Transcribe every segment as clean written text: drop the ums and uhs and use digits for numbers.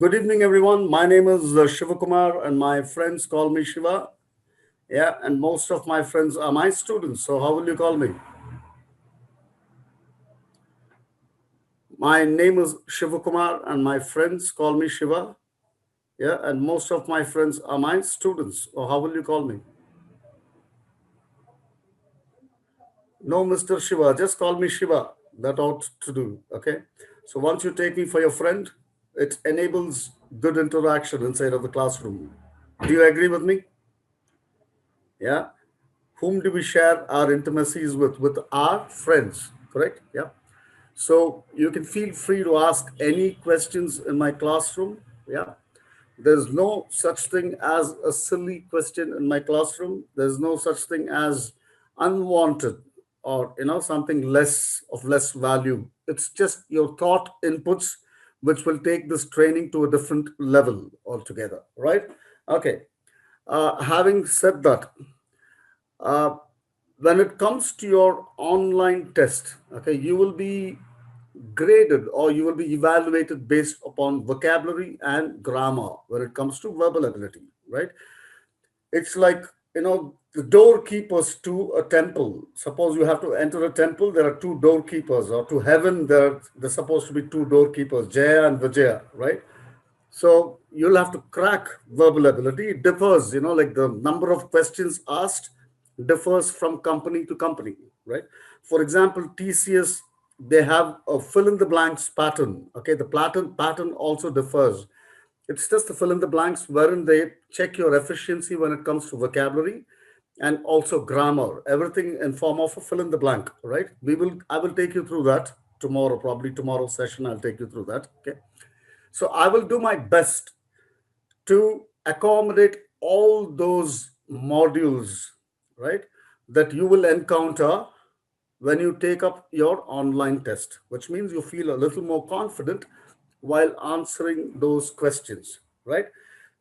Good evening, everyone. My name is Shiva Kumar, and my friends call me Shiva. Yeah, and most of my friends are my students. So, how will you call me? My name is Shiva Kumar, and my friends call me Shiva. Yeah, and most of my friends are my students. So, how will you call me? No, Mr. Shiva, just call me Shiva. That ought to do. Okay. So, once you take me for your friend, it enables good interaction inside of the classroom. Do you agree with me? Yeah. Whom do we share our intimacies with our friends, correct? Yeah. So you can feel free to ask any questions in my classroom. Yeah. There's no such thing as a silly question in my classroom. There's no such thing as unwanted or something less value. It's just your thought inputs which will take this training to a different level altogether, right? Okay. Having said that, uh, when it comes to your online test, okay, you will be graded or you will be evaluated based upon vocabulary and grammar when it comes to verbal ability, right? It's like, the doorkeepers to a temple. Suppose you have to enter a temple, there are two doorkeepers, or to heaven, there's supposed to be two doorkeepers, Jaya and Vijaya, right? So you'll have to crack verbal ability. It differs, like the number of questions asked differs from company to company, right? For example, TCS, they have a fill in the blanks pattern. Okay, the pattern also differs. It's just the fill in the blanks wherein they check your efficiency when it comes to vocabulary and also grammar, everything in form of a fill in the blank, right? I will take you through that tomorrow, probably tomorrow's session. I'll take you through that. Okay. So I will do my best to accommodate all those modules, right, that you will encounter when you take up your online test, which means you feel a little more confident while answering those questions, right?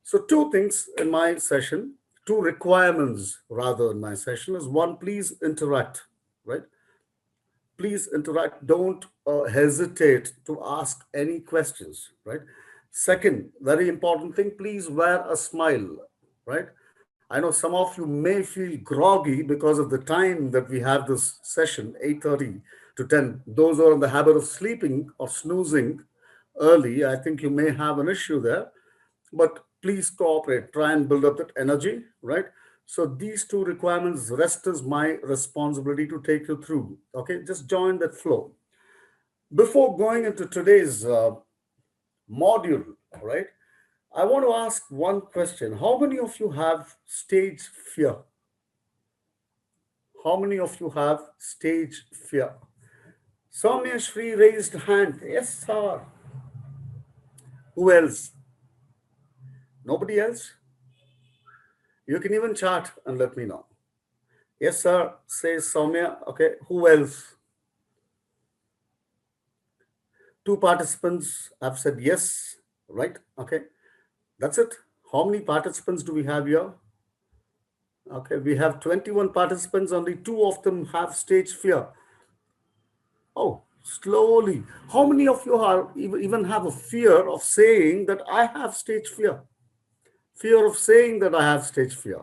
So, two things in my session, two requirements rather in my session is one, please interact, right? Please interact. Don't hesitate to ask any questions, right? Second, very important thing, please wear a smile, right? I know some of you may feel groggy because of the time that we have this session, 8:30 to 10. Those who are in the habit of sleeping or snoozing early, I think you may have an issue there, but please cooperate, try and build up that energy, right? So these two requirements rest as my responsibility to take you through. Okay, just join that flow. Before going into today's module, right, I want to ask one question. How many of you have stage fear? How many of you have stage fear? Soumya Shri raised hand. Yes, sir. Who else? Nobody else? You can even chat and let me know. Yes, sir, says Soumya. Okay, who else? Two participants have said yes, right? Okay, that's it. How many participants do we have here? Okay, we have 21 participants, only two of them have stage fear. Oh, slowly. How many of you are even have a fear of saying that I have stage fear? Fear of saying that I have stage fear.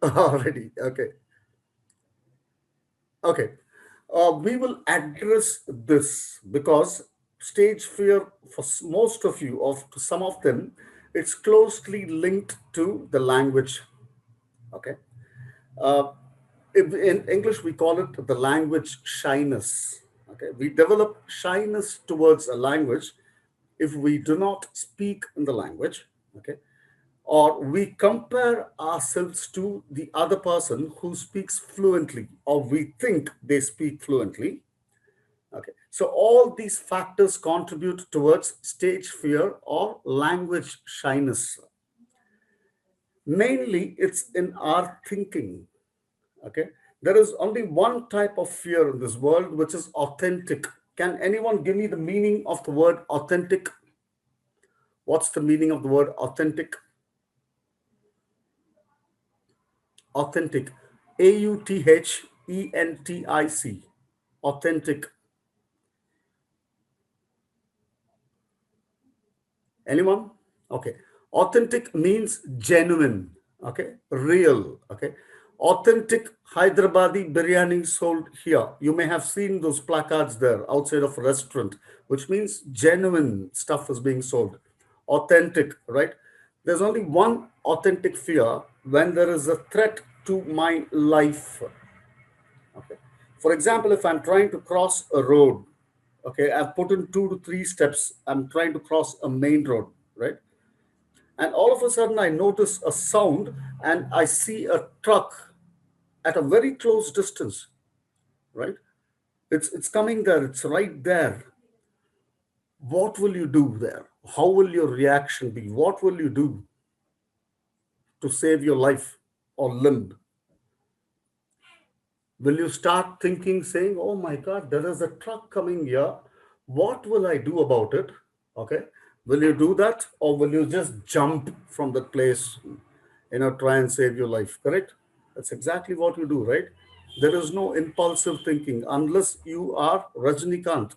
Already, okay. Okay. We will address this because stage fear, for most of you, of to some of them, it's closely linked to the language. Okay. Uh, in English, we call it the language shyness. Okay. We develop shyness towards a language if we do not speak in the language. Okay, or we compare ourselves to the other person who speaks fluently, or we think they speak fluently. Okay, so all these factors contribute towards stage fear or language shyness. Mainly, it's in our thinking. Okay, there is only one type of fear in this world, which is authentic. Can anyone give me the meaning of the word authentic? What's the meaning of the word authentic? Authentic. Authentic. Authentic. Anyone? Okay. Authentic means genuine. Okay. Real. Okay. Authentic Hyderabadi biryani sold here. You may have seen those placards there outside of a restaurant, which means genuine stuff is being sold. Authentic, right? There's only one authentic fear when there is a threat to my life. Okay. For example, if I'm trying to cross a road, okay, I've put in 2 to 3 steps. I'm trying to cross a main road, right? And all of a sudden, I notice a sound and I see a truck at a very close distance, right? It's coming there. It's right there. What will you do there? How will your reaction be? What will you do to save your life or limb? Will you start thinking, saying, oh my God, there is a truck coming here. What will I do about it? Okay. Will you do that? Or will you just jump from that place, try and save your life? Correct? That's exactly what you do, right? There is no impulsive thinking unless you are Rajnikant.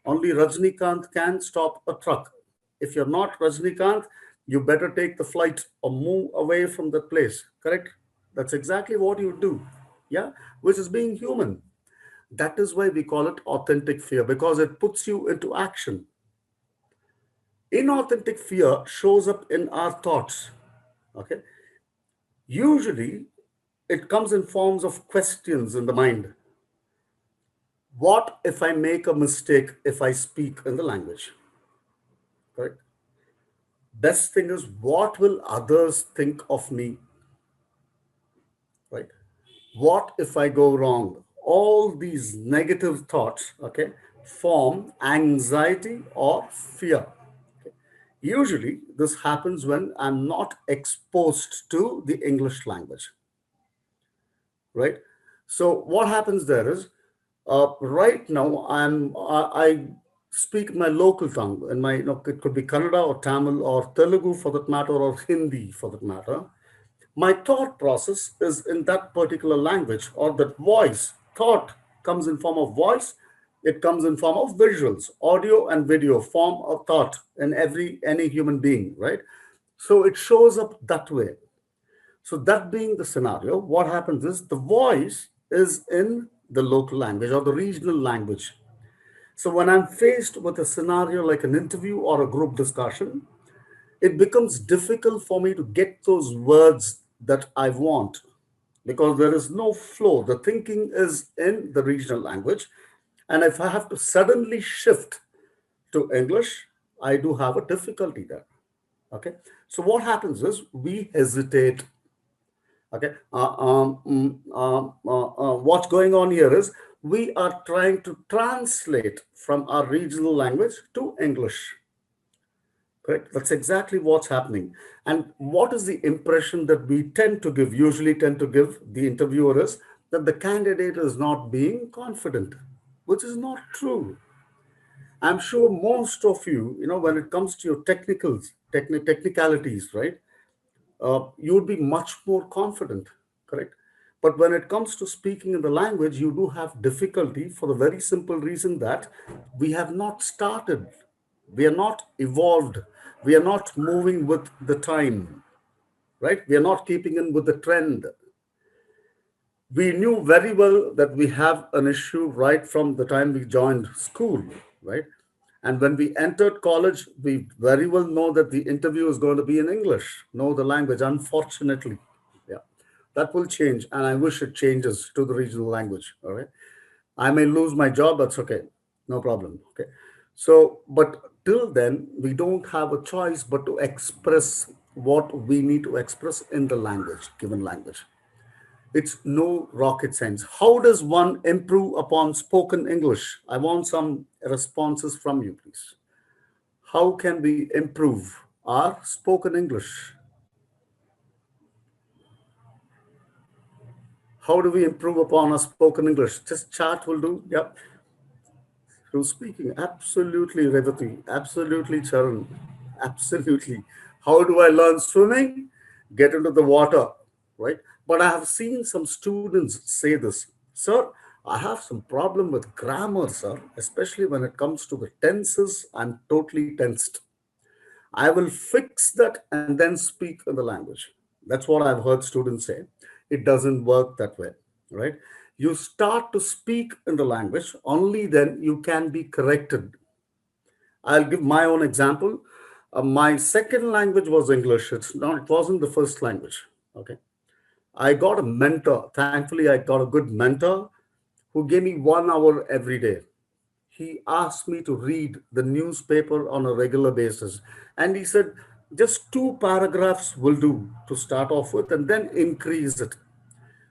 Only Rajnikant can stop a truck. If you're not Rajnikant, you better take the flight or move away from that place. Correct? That's exactly what you do. Yeah, which is being human. That is why we call it authentic fear because it puts you into action. Inauthentic fear shows up in our thoughts. Okay. Usually, it comes in forms of questions in the mind. What if I make a mistake if I speak in the language? Correct. Best thing is, what will others think of me? Right. What if I go wrong? All these negative thoughts, okay, form anxiety or fear. Okay. Usually, this happens when I'm not exposed to the English language, right? So what happens there is, right now I speak my local tongue, and it could be Kannada or Tamil or Telugu for that matter, or Hindi for that matter. My thought process is in that particular language, or that voice. Thought comes in form of voice. It comes in form of visuals. Audio and video form a thought in every any human being, right? So it shows up that way. So that being the scenario, what happens is the voice is in the local language or the regional language. So when I'm faced with a scenario like an interview or a group discussion, it becomes difficult for me to get those words that I want because there is no flow. The thinking is in the regional language. And if I have to suddenly shift to English, I do have a difficulty there. Okay. So what happens is we hesitate. Okay. What's going on here is we are trying to translate from our regional language to English. Correct. That's exactly what's happening. And what is the impression that we usually tend to give the interviewer is that the candidate is not being confident, which is not true. I'm sure most of you, when it comes to your technicalities, right? You would be much more confident, correct? But when it comes to speaking in the language, you do have difficulty for the very simple reason that we have not started, we are not evolved, we are not moving with the time, right? We are not keeping in with the trend. We knew very well that we have an issue right from the time we joined school, right? And when we entered college, we very well know that the interview is going to be in English, know the language, unfortunately. Yeah. That will change, and I wish it changes to the regional language. All right. I may lose my job, that's okay. No problem. Okay. So, but till then, we don't have a choice but to express what we need to express in the language, given language. It's no rocket science. How does one improve upon spoken English? I want some responses from you, please. How can we improve our spoken English? How do we improve upon our spoken English? Just chat will do. Yep. Who's speaking? Absolutely, Revati. Absolutely, Charan. Absolutely. How do I learn swimming? Get into the water, right? But I have seen some students say this, sir, I have some problem with grammar, sir, especially when it comes to the tenses. I'm totally tensed. I will fix that and then speak in the language. That's what I've heard students say. It doesn't work that way, right? You start to speak in the language, only then you can be corrected. I'll give my own example. My second language was English. It wasn't the first language. Okay. I got a mentor. Thankfully, I got a good mentor who gave me 1 hour every day. He asked me to read the newspaper on a regular basis. And he said, just 2 paragraphs will do to start off with and then increase it.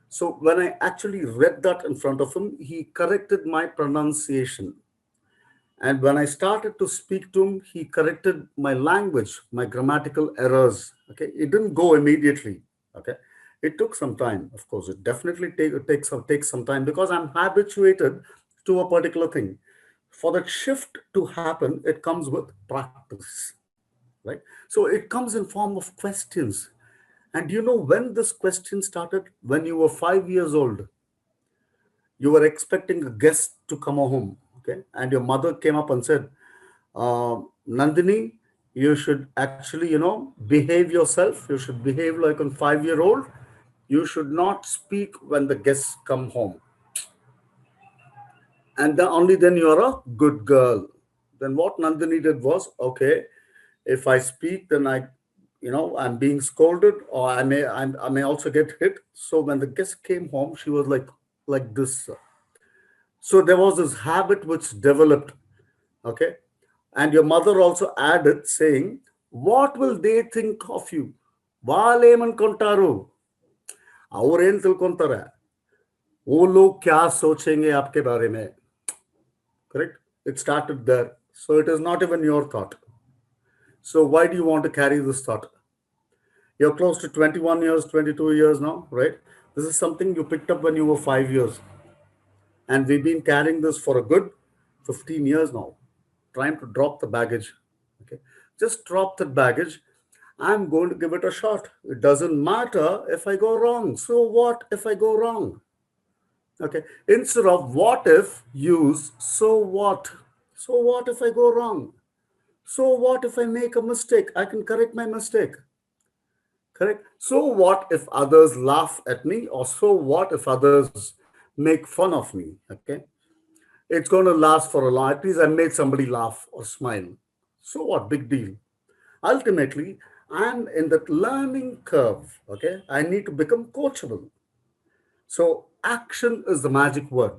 So when I actually read that in front of him, he corrected my pronunciation. And when I started to speak to him, he corrected my language, my grammatical errors. Okay. It didn't go immediately. Okay. It took some time, of course. It definitely takes some time because I'm habituated to a particular thing. For that shift to happen, it comes with practice, right? So it comes in form of questions. And you know when this question started? When you were 5 years old, you were expecting a guest to come home, okay? And your mother came up and said, Nandini, you should actually, behave yourself. You should behave like a 5 year old. You should not speak when the guests come home. And then only then you are a good girl. Then what Nandini did was, okay, if I speak, then I'm being scolded, or I may also get hit. So when the guest came home, she was like this. So there was this habit which developed, okay. And your mother also added, saying, "What will they think of you? वालेमन और ಏನ್ ತಿಳ್ಕೊಂತಾರೆ वो लोग क्या सोचेंगे आपके बारे में." Correct? It started there. So it is not even your thought. So why do you want to carry this thought? You're close to 21 years, 22 years now, right? This is something you picked up when you were 5 years. And we've been carrying this for a good 15 years now, trying to drop the baggage. Okay. Just drop that baggage. I'm going to give it a shot. It doesn't matter if I go wrong. So what if I go wrong? Okay. Instead of what if, use so what. So what if I go wrong? So what if I make a mistake? I can correct my mistake. Correct. So what if others laugh at me? Or so what if others make fun of me? Okay. It's going to last for a long. At least I made somebody laugh or smile. So what? Big deal. Ultimately, I'm in that learning curve. Okay. I need to become coachable. So action is the magic word.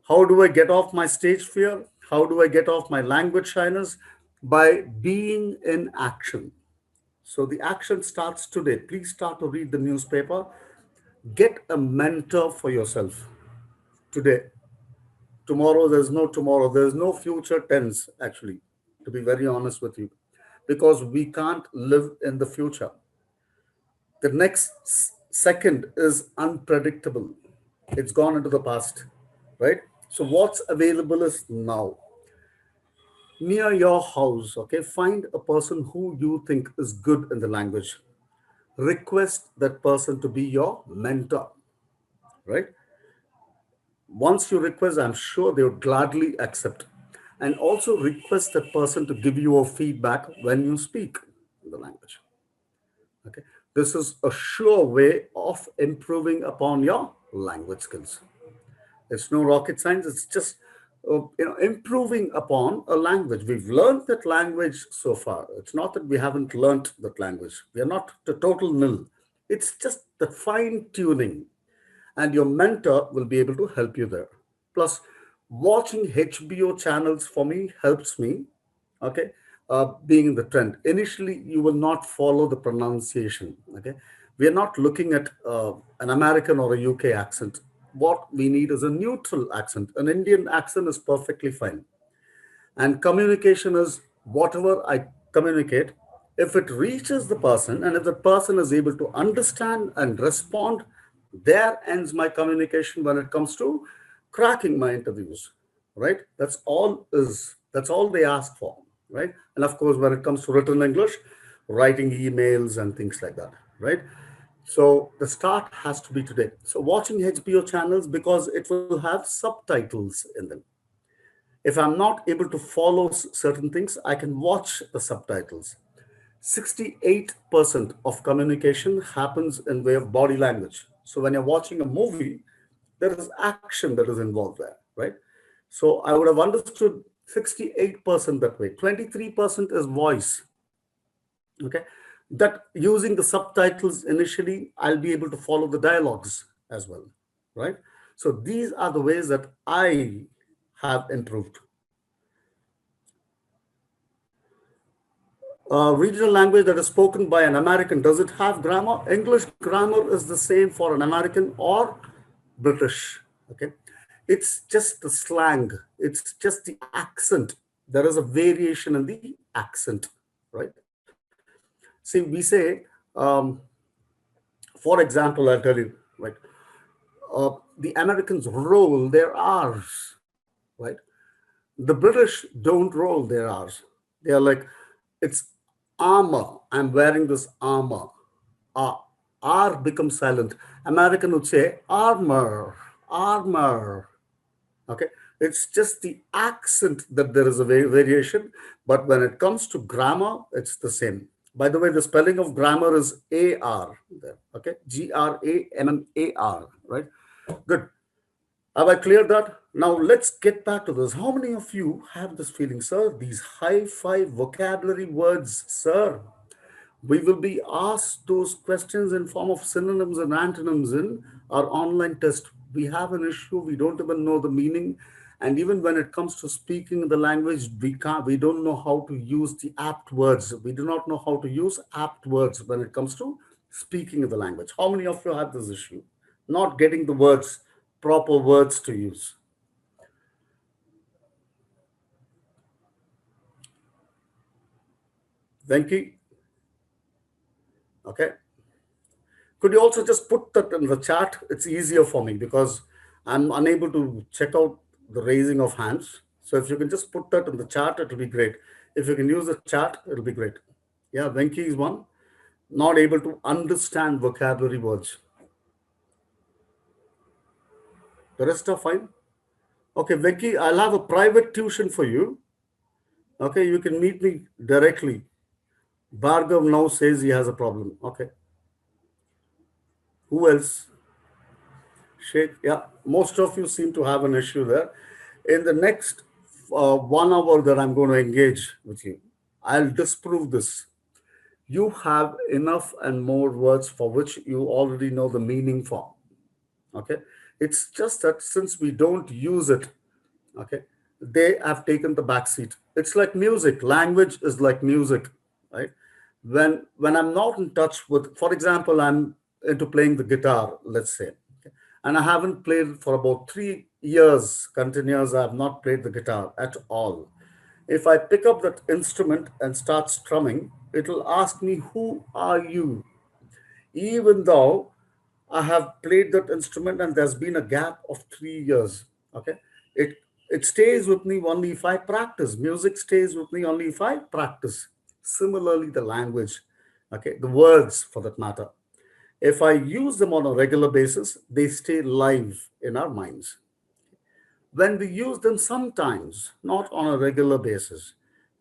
How do I get off my stage fear? How do I get off my language shyness? By being in action. So the action starts today. Please start to read the newspaper. Get a mentor for yourself today. Tomorrow, there's no tomorrow. There's no future tense, actually, to be very honest with you, because we can't live in the future. The next second is unpredictable. It's gone into the past, right? So what's available is now. Near your house, okay, find a person who you think is good in the language. Request that person to be your mentor, right? Once you request, I'm sure they would gladly accept. And also request that person to give you a feedback when you speak the language. Okay. This is a sure way of improving upon your language skills. It's no rocket science. It's just improving upon a language. We've learned that language so far. It's not that we haven't learned that language. We are not the total nil. It's just the fine tuning, and your mentor will be able to help you there. Plus, watching HBO channels for me helps me. Okay, being in the trend. Initially, you will not follow the pronunciation. Okay, we are not looking at an American or a UK accent. What we need is a neutral accent. An Indian accent is perfectly fine. And communication is whatever I communicate, if it reaches the person and if the person is able to understand and respond, there ends my communication when it comes to cracking my interviews, right? That's all they ask for, right? And of course, when it comes to written English, writing emails and things like that, right? So the start has to be today. So watching HBO channels, because it will have subtitles in them. If I'm not able to follow certain things, I can watch the subtitles. 68% of communication happens in way of body language. So when you're watching a movie, there is action that is involved there, right? So I would have understood 68% that way. 23% is voice. Okay. That using the subtitles initially, I'll be able to follow the dialogues as well, right? So these are the ways that I have improved. Regional language that is spoken by an American, does it have grammar? English grammar is the same for an American or British. Okay. It's just the slang, it's just the accent. There is a variation in the accent, right? See, we say, for example, I'll tell you, right? The Americans roll their R's, right? The British don't roll their R's. They are like, it's armor. I'm wearing this armor. R, R becomes silent. American would say armor, armor. Okay. It's just the accent that there is a variation. But when it comes to grammar, it's the same. By the way, the spelling of grammar is AR. Okay. GRAMMAR. Right. Good. Have I cleared that? Now let's get back to this. How many of you have this feeling, sir? These high-five vocabulary words, sir. We will be asked those questions in form of synonyms and antonyms in our online test. We have an issue, we don't even know the meaning. And even when it comes to speaking the language, we don't know how to use the apt words. We do not know how to use apt words when it comes to speaking the language. How many of you have this issue? Not getting the words, proper words to use. Venki? Okay. Could you also just put that in the chat? It's easier for me because I'm unable to check out the raising of hands. So if you can just put that in the chat, it will be great. If you can use the chat, it'll be great. Yeah, Venki is one. Not able to understand vocabulary words. The rest are fine. Okay, Venki, I'll have a private tuition for you. Okay, you can meet me directly. Bhargav now says he has a problem. Okay. Who else? Sheikh, yeah, most of you seem to have an issue there. In the next 1 hour that I'm going to engage with you, I'll disprove this. You have enough and more words for which you already know the meaning for. Okay. It's just that since we don't use it, okay, they have taken the back seat. It's like music. Language is like music, right? When I'm not in touch with, for example, I'm into playing the guitar, let's say, okay, and I haven't played for about 3 years continuous. I have not played the guitar at all. If I pick up that instrument and start strumming, it'll ask me, "Who are you?" Even though I have played that instrument and there's been a gap of 3 years. Okay. It it stays with me only if I practice. Music stays with me only if I practice. Similarly, the language, okay, the words for that matter. If I use them on a regular basis, they stay live in our minds. When we use them sometimes, not on a regular basis,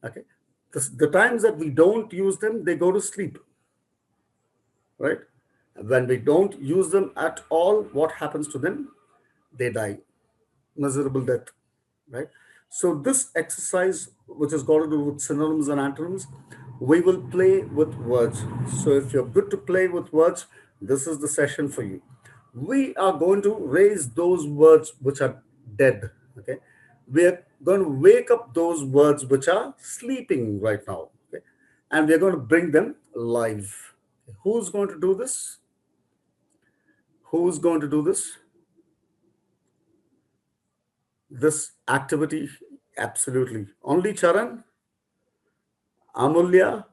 okay, the times that we don't use them, they go to sleep, right? When we don't use them at all, what happens to them? They die, miserable death, right? So this exercise, which is got to do with synonyms and antonyms, we will play with words. So if you're good to play with words, this is the session for you. We are going to raise those words which are dead, okay? We are going to wake up those words which are sleeping right now, okay? And we're going to bring them live. Who's going to do this? Who's going to do this? This activity? Absolutely. Only Charan, Amulya,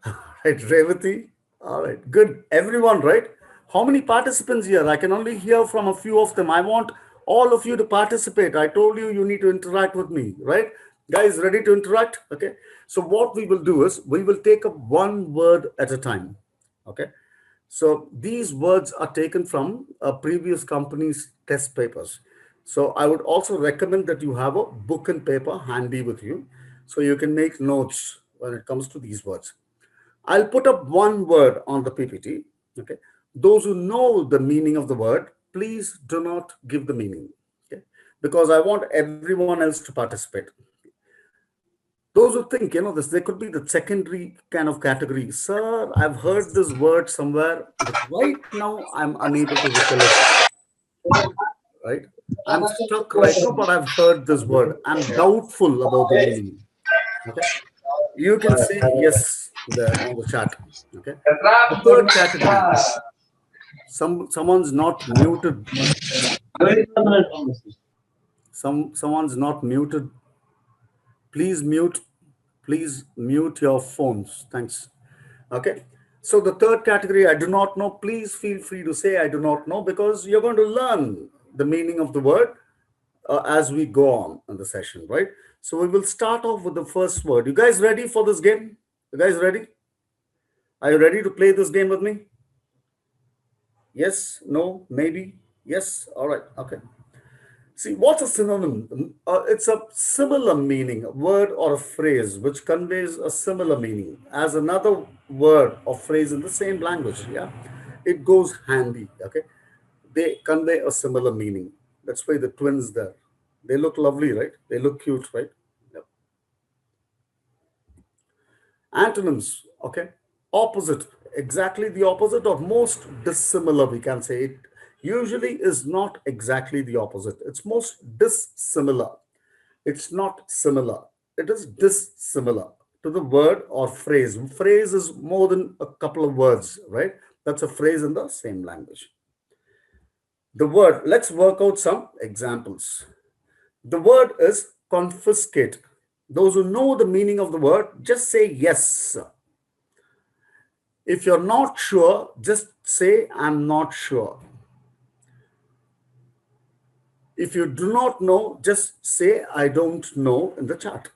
right? Revati. All right, good. Everyone, right? How many participants here? I can only hear from a few of them. I want all of you to participate. I told you you need to interact with me, right? Guys, ready to interact? Okay. So what we will do is we will take up one word at a time. Okay. So these words are taken from a previous company's test papers. So I would also recommend that you have a book and paper handy with you so you can make notes when it comes to these words. I'll put up one word on the PPT. Okay. Those who know the meaning of the word, please do not give the meaning. Okay. Because I want everyone else to participate. Those who think, this, there could be the secondary kind of category. Sir, I've heard this word somewhere, but right now I'm unable to recollect, right? I'm stuck right now, but I've heard this word. I'm doubtful about the meaning. Okay. You can say yes there on the chat. Okay. The third category, someone's not muted. Someone's not muted. Please mute. Please mute your phones. Thanks. Okay. So the third category, I do not know. Please feel free to say I do not know, because you're going to learn the meaning of the word as we go on in the session, right? So we will start off with the first word. You guys ready for this game? You guys ready? Are you ready to play this game with me? Yes, no, maybe, yes. All right, okay. See, what's a synonym? It's a similar meaning, a word or a phrase which conveys a similar meaning as another word or phrase in the same language. Yeah, it goes handy. Okay, they convey a similar meaning. That's why the twins there. They look lovely, right? They look cute, right? Yep. Antonyms, okay? Opposite, exactly the opposite or most dissimilar, we can say. It usually is not exactly the opposite. It's most dissimilar. It's not similar. It is dissimilar to the word or phrase. Phrase is more than a couple of words, right? That's a phrase in the same language. The word, let's work out some examples. The word is confiscate. Those who know the meaning of the word, just say yes. If you're not sure, just say, I'm not sure. If you do not know, just say, I don't know in the chat.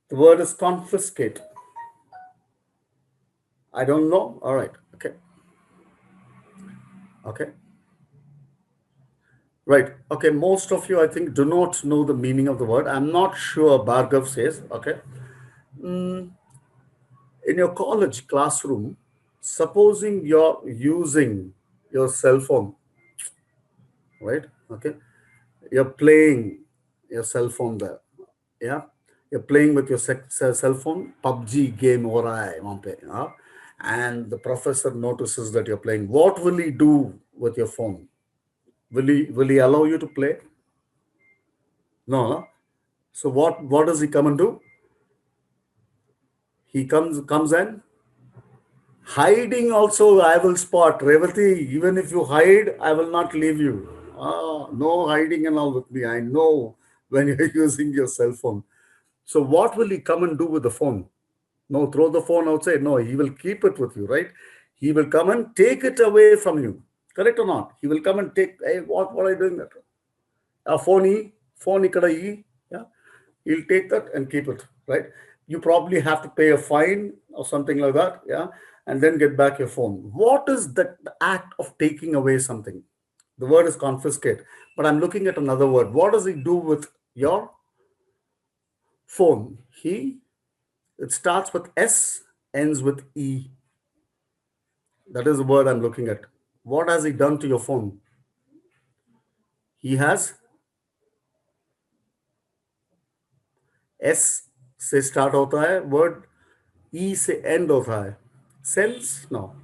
The word is confiscate. I don't know. All right. Okay. Okay. Right. Okay. Most of you, I think, do not know the meaning of the word. I'm not sure, Bhargav says. Okay. In your college classroom, supposing you're using your cell phone, right? Okay. You're playing your cell phone there. Yeah. You're playing with your cell phone, PUBG game or and the professor notices that you're playing. What will he do with your phone? Will he allow you to play? No, no. So what does he come and do? He comes and hiding also I will spot. Revati, even if you hide, I will not leave you. No hiding and all with me. I know when you're using your cell phone. So what will he come and do with the phone? No, throw the phone outside. No, he will keep it with you, right? He will come and take it away from you. Correct or not? He will come and take, hey, what are you doing that? Phone ikkada ee. Yeah. He'll take that and keep it, right? You probably have to pay a fine or something like that, yeah, and then get back your phone. What is the act of taking away something? The word is confiscate, but I'm looking at another word. What does he do with your phone? It starts with S, ends with E. That is the word I'm looking at. What has he done to your phone? He has S से start होता है word, E से end होता है. Sells? No.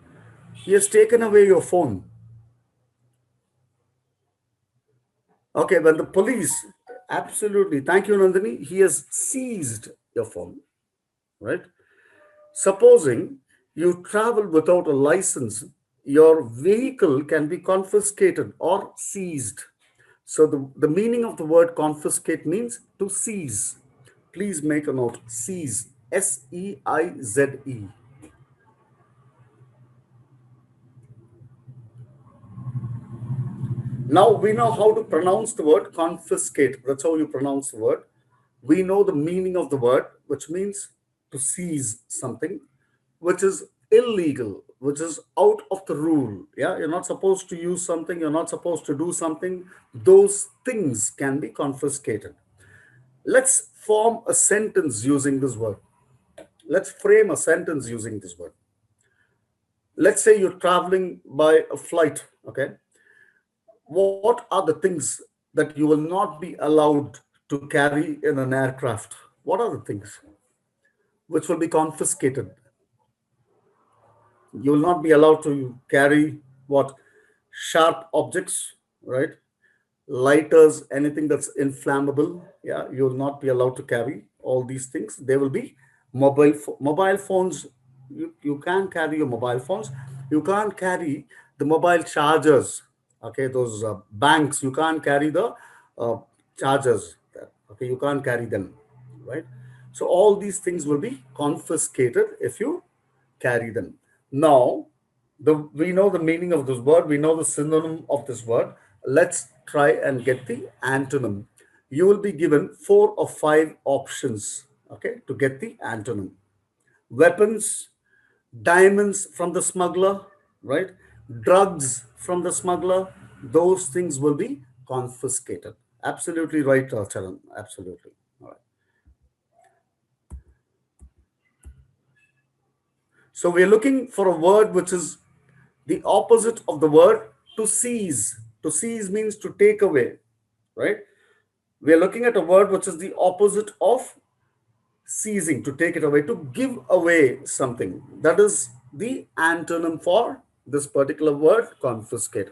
He has taken away your phone. Okay, when the police, absolutely. Thank you, Nandini. He has seized your phone, right? Supposing you travel without a license, your vehicle can be confiscated or seized. So the meaning of the word confiscate means to seize. Please make a note. Seize. S-E-I-Z-E. Now we know how to pronounce the word confiscate. That's how you pronounce the word. We know the meaning of the word, which means to seize something, which is illegal, which is out of the rule. Yeah, you're not supposed to use something, you're not supposed to do something. Those things can be confiscated. Let's form a sentence using this word. Let's frame a sentence using this word. Let's say you're traveling by a flight, okay? What are the things that you will not be allowed to carry in an aircraft? What are the things which will be confiscated? You will not be allowed to carry what? Sharp objects, right? Lighters, anything that's inflammable. Yeah, you will not be allowed to carry all these things. There will be mobile phones. You can carry your mobile phones. You can't carry the mobile chargers. Okay, those banks. You can't carry the uh, chargers. Okay, you can't carry them, right? So all these things will be confiscated if you carry them. Now, we know the meaning of this word, we know the synonym of this word. Let's try and get the antonym. You will be given 4 or 5 options, okay, to get the antonym. Weapons, diamonds from the smuggler, right? Drugs from the smuggler, those things will be confiscated. Absolutely right, Charan. Absolutely. All right. So we're looking for a word which is the opposite of the word to seize. To seize means to take away, right? We are looking at a word which is the opposite of seizing, to take it away, to give away something. That is the antonym for this particular word, confiscate.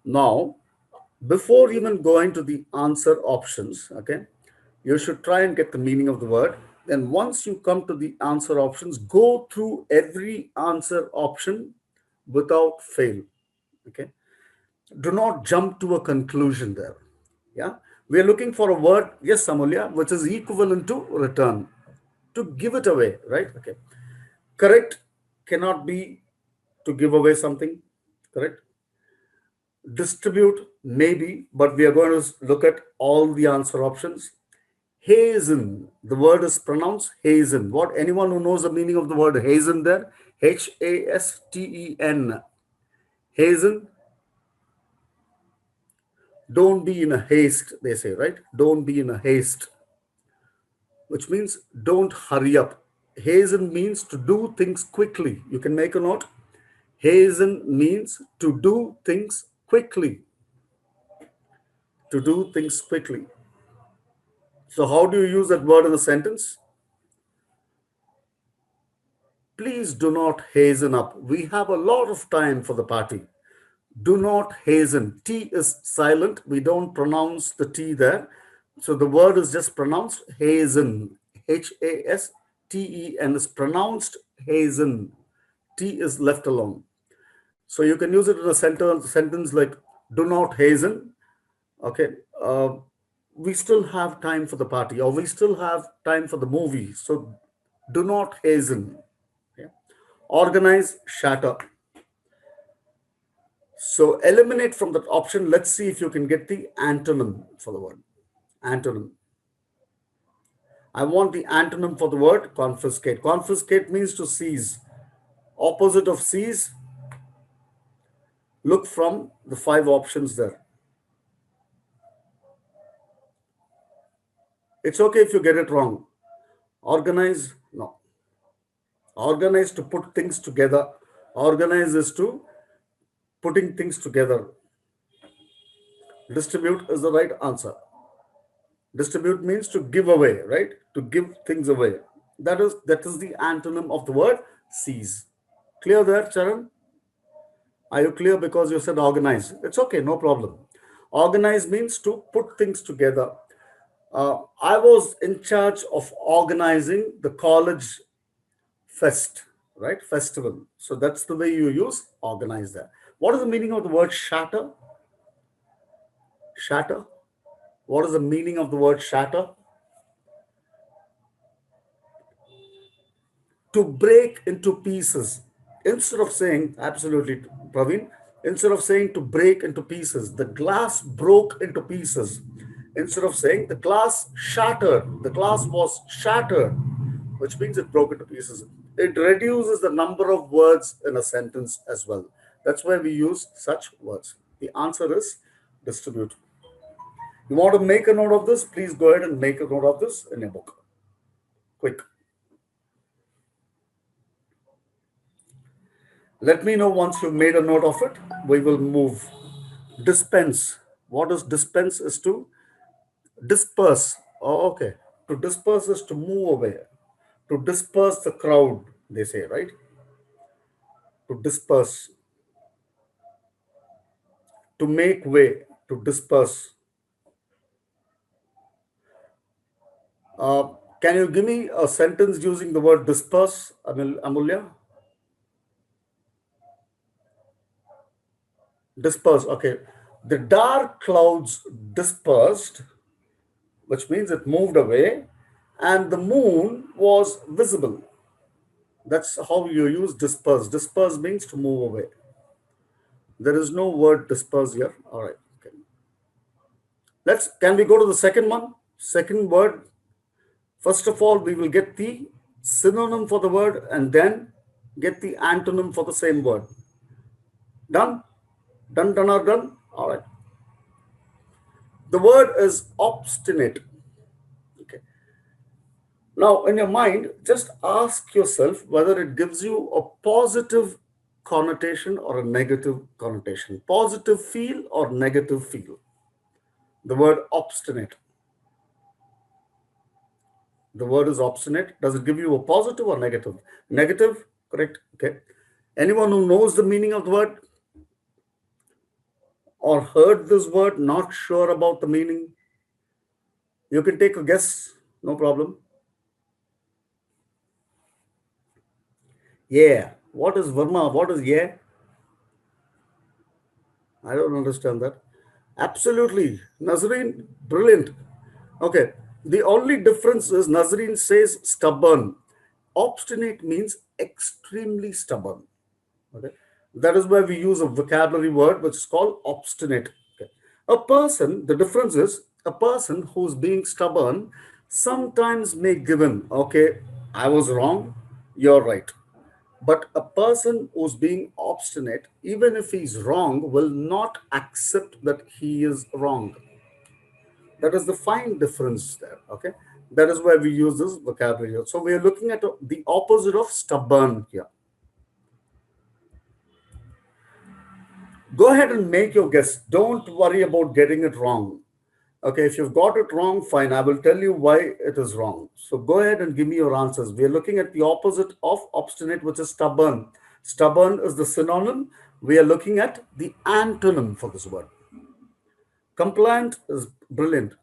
Now, before even going to the answer options, okay, you should try and get the meaning of the word. Then once you come to the answer options, go through every answer option without fail. Okay. Do not jump to a conclusion there. Yeah. We are looking for a word, yes, Samulya, which is equivalent to return, to give it away, right? Okay. Correct cannot be to give away something, correct? Distribute, maybe, but we are going to look at all the answer options. Hasten, the word is pronounced hasten. What, anyone who knows the meaning of the word hasten there? Hasten. Hasten, don't be in a haste, they say, right? Don't be in a haste, which means don't hurry up. Hasten means to do things quickly. You can make a note. Hasten means to do things quickly. To do things quickly. So, how do you use that word in a sentence? Please do not hasten up. We have a lot of time for the party. Do not hasten. T is silent. We don't pronounce the T there. So the word is just pronounced hasten. Hasten is pronounced hasten. T is left alone. So you can use it in a sentence like, do not hasten. Okay. We still have time for the party, or we still have time for the movie. So do not hasten. Okay. Organize, shatter. So eliminate from that option. Let's see if you can get the antonym for the word. Antonym. I want the antonym for the word confiscate. Confiscate means to seize. Opposite of seize, look from the 5 options there. It's okay if you get it wrong. Organize, no. Organize, to put things together. Organize is to putting things together. Distribute is the right answer. Distribute means to give away, right? To give things away. That is the antonym of the word seize. Clear there, Charan? Are you clear? Because you said organize. It's okay, no problem. Organize means to put things together. I was in charge of organizing the college fest, right? Festival. So that's the way you use organize there. What is the meaning of the word shatter? Shatter. What is the meaning of the word shatter? To break into pieces. Instead of saying, absolutely, Praveen, instead of saying to break into pieces, the glass broke into pieces. Instead of saying the glass shattered, the glass was shattered, which means it broke into pieces. It reduces the number of words in a sentence as well. That's why we use such words. The answer is distribute. You want to make a note of this? Please go ahead and make a note of this in your book. Quick. Let me know once you've made a note of it. We will move. Dispense. What is dispense? Is to disperse. Oh, okay. To disperse is to move away. To disperse the crowd, they say, right? To disperse. To make way. To disperse. Uh, can you give me a sentence using the word disperse, Amulya? Disperse. Okay. The dark clouds dispersed, which means it moved away, and the moon was visible. That's how you use disperse. Disperse means to move away. There is no word disperse here. All right. Okay. Can we go to the second one? Second word. First of all, we will get the synonym for the word and then get the antonym for the same word. Done? Done or done? All right. The word is obstinate. Okay. Now, in your mind, just ask yourself whether it gives you a positive connotation or a negative connotation. Positive feel or negative feel. The word obstinate. The word is obstinate. Does it give you a positive or negative? Negative, correct? Okay. Anyone who knows the meaning of the word or heard this word, not sure about the meaning, you can take a guess, no problem. Yeah. What is Verma? What is yeah? I don't understand that. Absolutely. Nazarene, brilliant. Okay. The only difference is Nazarene says stubborn. Obstinate means extremely stubborn. Okay. That is why we use a vocabulary word which is called obstinate. Okay. A person, the difference is a person who's being stubborn sometimes may give in. Okay, I was wrong, you're right. But a person who's being obstinate, even if he's wrong, will not accept that he is wrong. That is the fine difference there. Okay. That is why we use this vocabulary here. So we are looking at the opposite of stubborn here. Go ahead and make your guess. Don't worry about getting it wrong. Okay, if you've got it wrong, fine. I will tell you why it is wrong. So go ahead and give me your answers. We are looking at the opposite of obstinate, which is stubborn. Stubborn is the synonym. We are looking at the antonym for this word. Compliant is brilliant.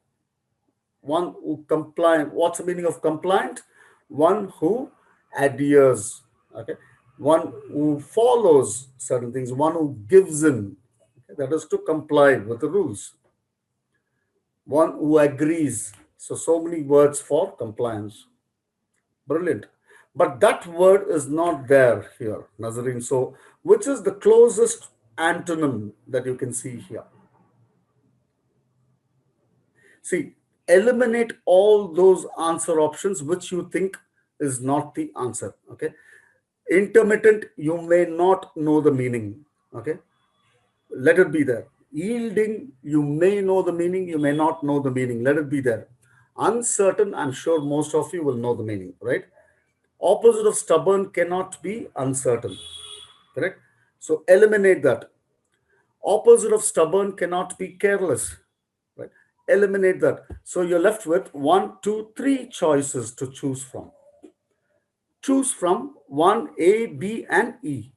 One who compliant. What's the meaning of compliant? One who adheres. Okay. One who follows certain things. One who gives in. Okay? That is to comply with the rules. One who agrees. So many words for compliance. Brilliant. But that word is not there here, Nazarene. So, which is the closest antonym that you can see here? See, eliminate all those answer options which you think is not the answer. Okay. Intermittent, you may not know the meaning. Okay. Let it be there. Yielding, you may know the meaning, you may not know the meaning. Let it be there. Uncertain, I'm sure most of you will know the meaning, right? Opposite of stubborn cannot be uncertain, correct? So eliminate that. Opposite of stubborn cannot be careless, right? Eliminate that. So you're left with 1, 2, 3 choices to choose from. Choose from 1, A, B, and E.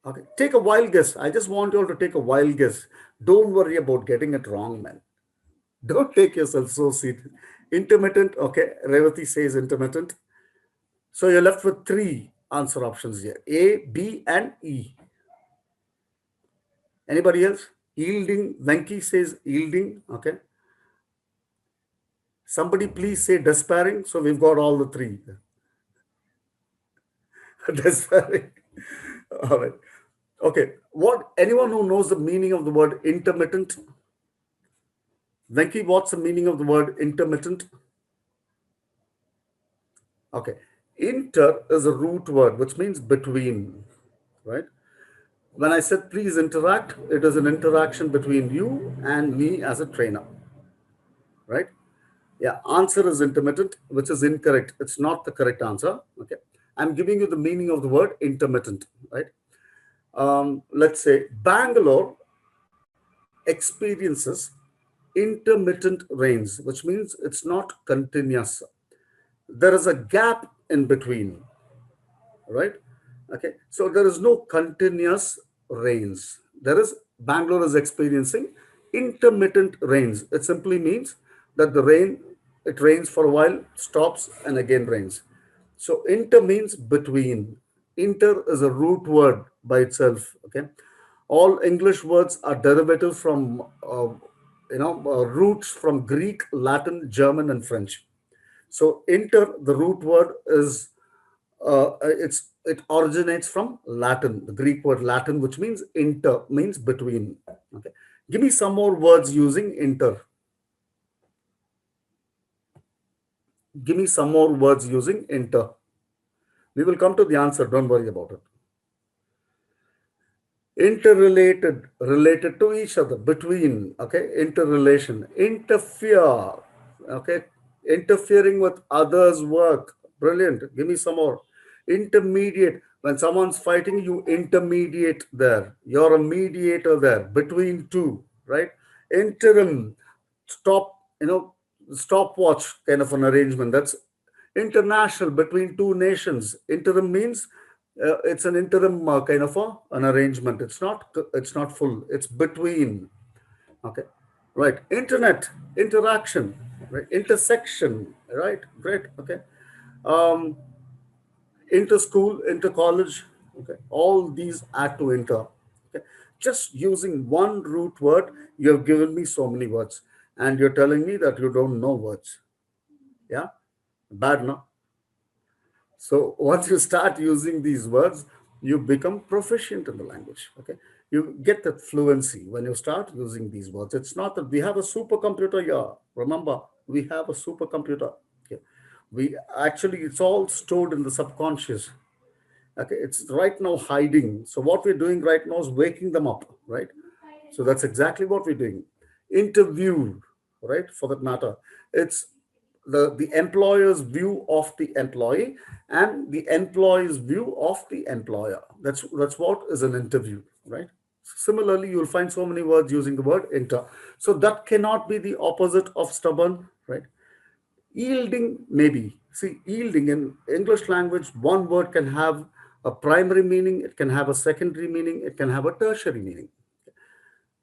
Okay, take a wild guess. I just want you all to take a wild guess. Don't worry about getting it wrong, man. Don't take yourself so serious. Intermittent, okay. Revati says intermittent. So you're left with 3 answer options here. A, B, and E. Anybody else? Yielding. Venki says yielding. Okay. Somebody please say despairing. So we've got all the 3. Despairing. All right. Okay. Anyone who knows the meaning of the word intermittent? Venki, what's the meaning of the word intermittent? Okay. Inter is a root word, which means between, right? When I said please interact, it is an interaction between you and me as a trainer, right? Yeah, answer is intermittent, which is incorrect. It's not the correct answer. Okay. I'm giving you the meaning of the word intermittent, right? Let's say Bangalore experiences intermittent rains, which means it's not continuous. There is a gap in between, right? Okay, so there is no continuous rains. There is Bangalore is experiencing intermittent rains. It simply means that it rains for a while, stops, and again rains. So inter means between. Inter is a root word by itself. Okay, all English words are derivative from roots from Greek, Latin, German, and French. So inter, the root word is it originates from Latin, the Greek word Latin, which means inter, means between. Okay, give me some more words using inter. Give me some more words using inter. We will come to the answer. Don't worry about it. Interrelated, related to each other, between. Okay, interrelation, interfere. Okay, interfering with others' work. Brilliant. Give me some more. Intermediate. When someone's fighting, you intermediate there. You're a mediator there between two, right? Interim, stop, stopwatch kind of an arrangement. That's international, between two nations. Interim means it's an interim kind of an arrangement. It's not full. It's between. Okay, right. Internet, interaction, right? Intersection, right? Great. Okay. Um, Inter school, inter college. Okay, all these add to inter. Okay, just using one root word, you have given me so many words, and you're telling me that you don't know words. Yeah, bad, no? So once you start using these words, you become proficient in the language. Okay, you get that fluency when you start using these words. It's not that we have a supercomputer here. Remember, we have a supercomputer. Okay, we actually, it's all stored in the subconscious. Okay, it's right now hiding. So what we're doing right now is waking them up, right? So that's exactly what we're doing. Interview, right? For that matter, it's the employer's view of the employee and the employee's view of the employer. That's what is an interview, right? Similarly, you'll find so many words using the word inter. So that cannot be the opposite of stubborn, right? Yielding, maybe. See, yielding in English language, one word can have a primary meaning, it can have a secondary meaning, it can have a tertiary meaning.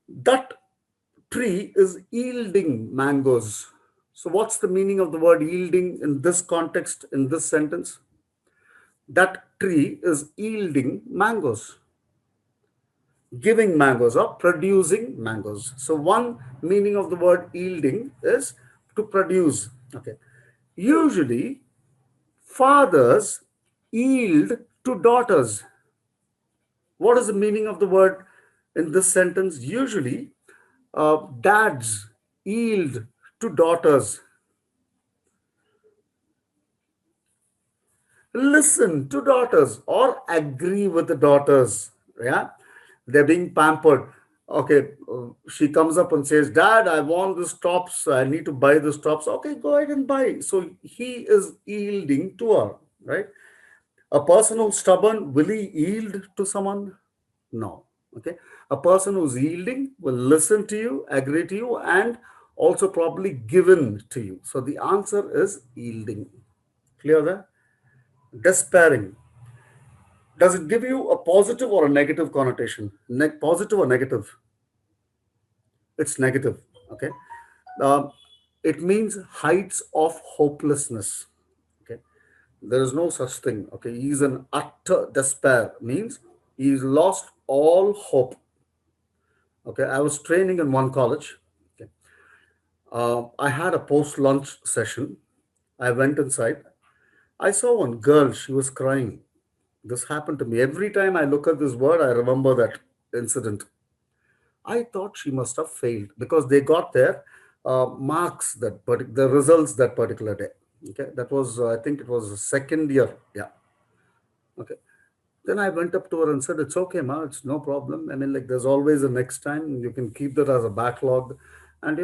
That tree is yielding mangoes. So, what's the meaning of the word yielding in this context, in this sentence? That tree is yielding mangoes, giving mangoes or producing mangoes. So, one meaning of the word yielding is to produce. Okay. Usually, fathers yield to daughters. What is the meaning of the word in this sentence? Usually, dads yield to daughters. Listen to daughters or agree with the daughters. Yeah, they're being pampered. Okay, she comes up and says, Dad, I want this tops. I need to buy this tops. Okay, go ahead and buy. So he is yielding to her, right? A person who's stubborn, will he yield to someone? No. Okay. A person who's yielding will listen to you, agree to you, and also probably given to you. So the answer is yielding. Clear there? Despairing. Does it give you a positive or a negative connotation? Positive or negative? It's negative. Okay. Um, it means heights of hopelessness. Okay. There is no such thing. Okay. He's an utter despair, means he's lost all hope. Okay. I was training in one college. Okay. I had a post lunch session. I went inside. I saw one girl. She was crying. This happened to me. Every time I look at this word, I remember that incident. I thought she must have failed because they got their marks the results that particular day. Okay, that was I think it was the second year. Yeah. Okay. Then I went up to her and said, it's okay, ma, it's no problem. I mean, like, there's always a next time. You can keep that as a backlog and,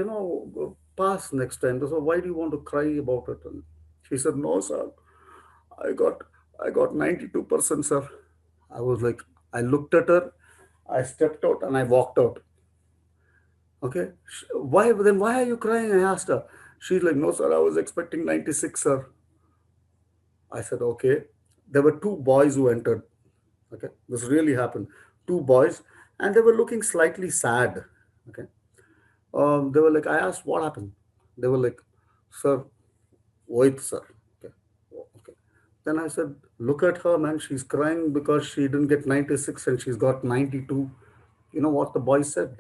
pass next time. So why do you want to cry about it? And she said, no, sir, I got, I got 92%, sir. I was like, I looked at her, I stepped out and I walked out. Okay. Why, then why are you crying? I asked her. She's like, no, sir, I was expecting 96, sir. I said, okay. There were two boys who entered. Okay, this really happened. Two boys, and they were looking slightly sad. Okay, they were like, I asked what happened. They were like, sir, wait, sir. Okay, okay. Then I said, look at her, man. She's crying because she didn't get 96 and she's got 92. You know what the boys said?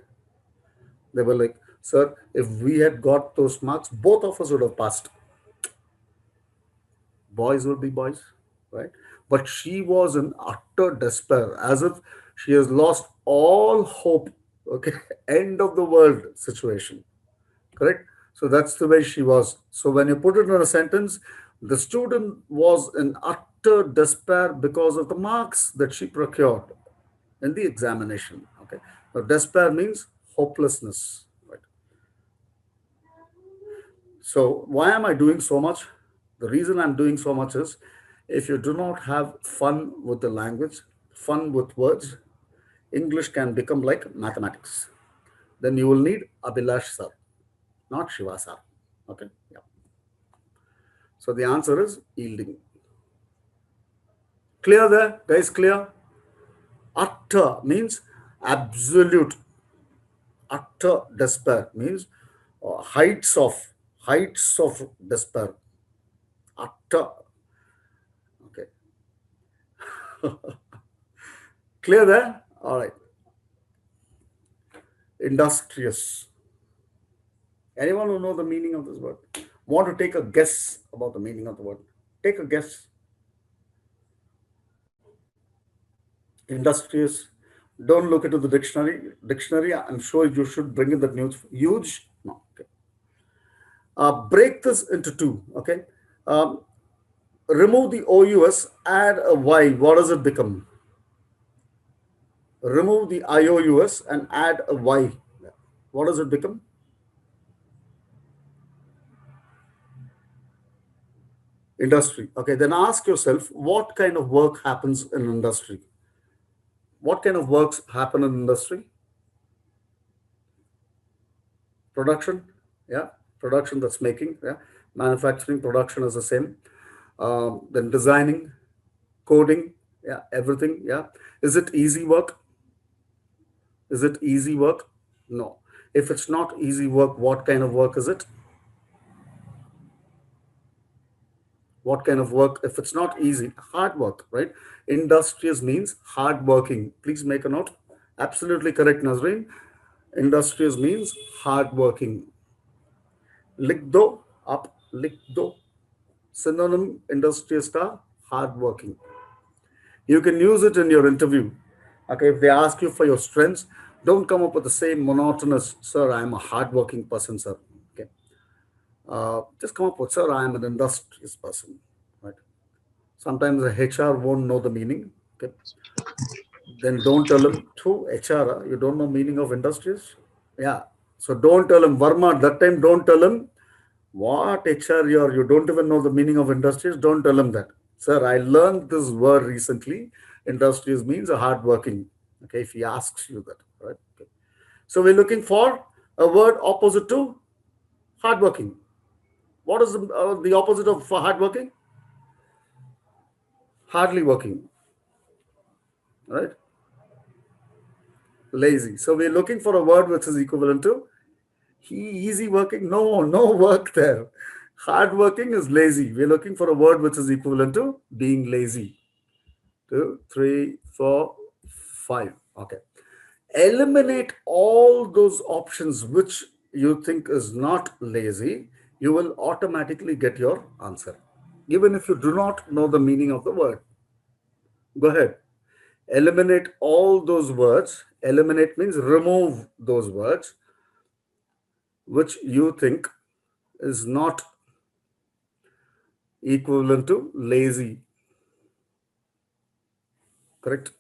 They were like, sir, if we had got those marks, both of us would have passed. Boys will be boys, right? But she was in utter despair, as if she has lost all hope. Okay, end of the world situation, correct? So that's the way she was. So when you put it in a sentence, the student was in utter despair because of the marks that she procured in the examination. Okay, now despair means hopelessness, right? So why am I doing so much? The reason I'm doing so much is if you do not have fun with the language, fun with words, English can become like mathematics. Then you will need Abhilash sir, not Shiva sir. Okay. Yeah. So the answer is yielding. Clear there? Guys, clear? Utter means absolute. Utter despair means heights of despair. Utter. Okay. Clear there? All right. Industrious. Anyone who know the meaning of this word? Want to take a guess about the meaning of the word? Take a guess. Industrious. Don't look into the dictionary. Dictionary, I'm sure you should bring in the news. Huge. No. Okay. Break this into two. Okay. Um, remove the OUS, add a Y. What does it become? Remove the IOUS and add a Y. What does it become? Industry. Okay. Then ask yourself, what kind of work happens in industry? What kind of works happen in industry? Production, yeah, production, that's making, yeah. Manufacturing, production is the same. Then designing, coding, yeah, everything, yeah. Is it easy work? Is it easy work? No. If it's not easy work, what kind of work is it? What kind of work? If it's not easy, hard work, right? Industrious means hard working. Please make a note. Absolutely correct, Nazreen. Industrious means hard working. लिख दो आप, लिख दो. Synonym industrious का hardworking. You can use it in your interview. Okay, if they ask you for your strengths, don't come up with the same monotonous, sir, I'm a hardworking person, sir. Okay. Just come up with, sir, I'm an industrious person. Right. Sometimes the HR won't know the meaning. Okay. Then don't tell them to HR, you don't know meaning of industrious. Yeah. So don't tell him, Varma, that time don't tell him, what HR you don't even know the meaning of industries, don't tell him that. Sir, I learned this word recently. Industries means a hardworking. Okay, if he asks you that, right? Okay. So we're looking for a word opposite to hardworking. What is the opposite of hardworking? Hardly working, right? Lazy. So we're looking for a word which is equivalent to easy working. No, no work there. Hardworking is lazy. We're looking for a word which is equivalent to being lazy. 2, 3, 4, 5. Okay. Eliminate all those options which you think is not lazy. You will automatically get your answer, even if you do not know the meaning of the word. Go ahead. Eliminate all those words. Eliminate means remove those words which you think is not equivalent to lazy. Correct?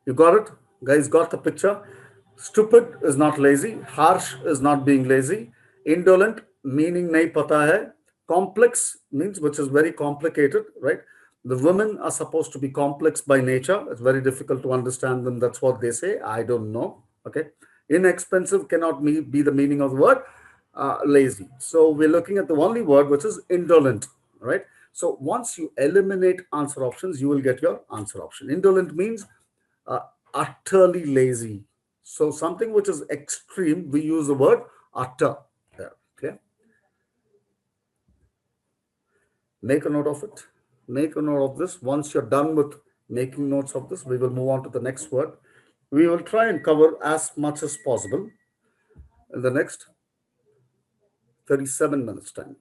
You got it? Guys, got the picture? Stupid is not lazy. Harsh is not being lazy. Indolent, meaning nahi pata hai. Complex means which is very complicated, right? The women are supposed to be complex by nature. It's very difficult to understand them. That's what they say. I don't know. Okay. Inexpensive cannot be the meaning of the word lazy. So we're looking at the only word which is indolent, right? So once you eliminate answer options, you will get your answer option. Indolent means uh, utterly lazy. So something which is extreme, we use the word utter there. Okay. Make a note of it. Make a note of this. Once you're done with making notes of this, we will move on to the next word. We will try and cover as much as possible in the next 37 minutes time.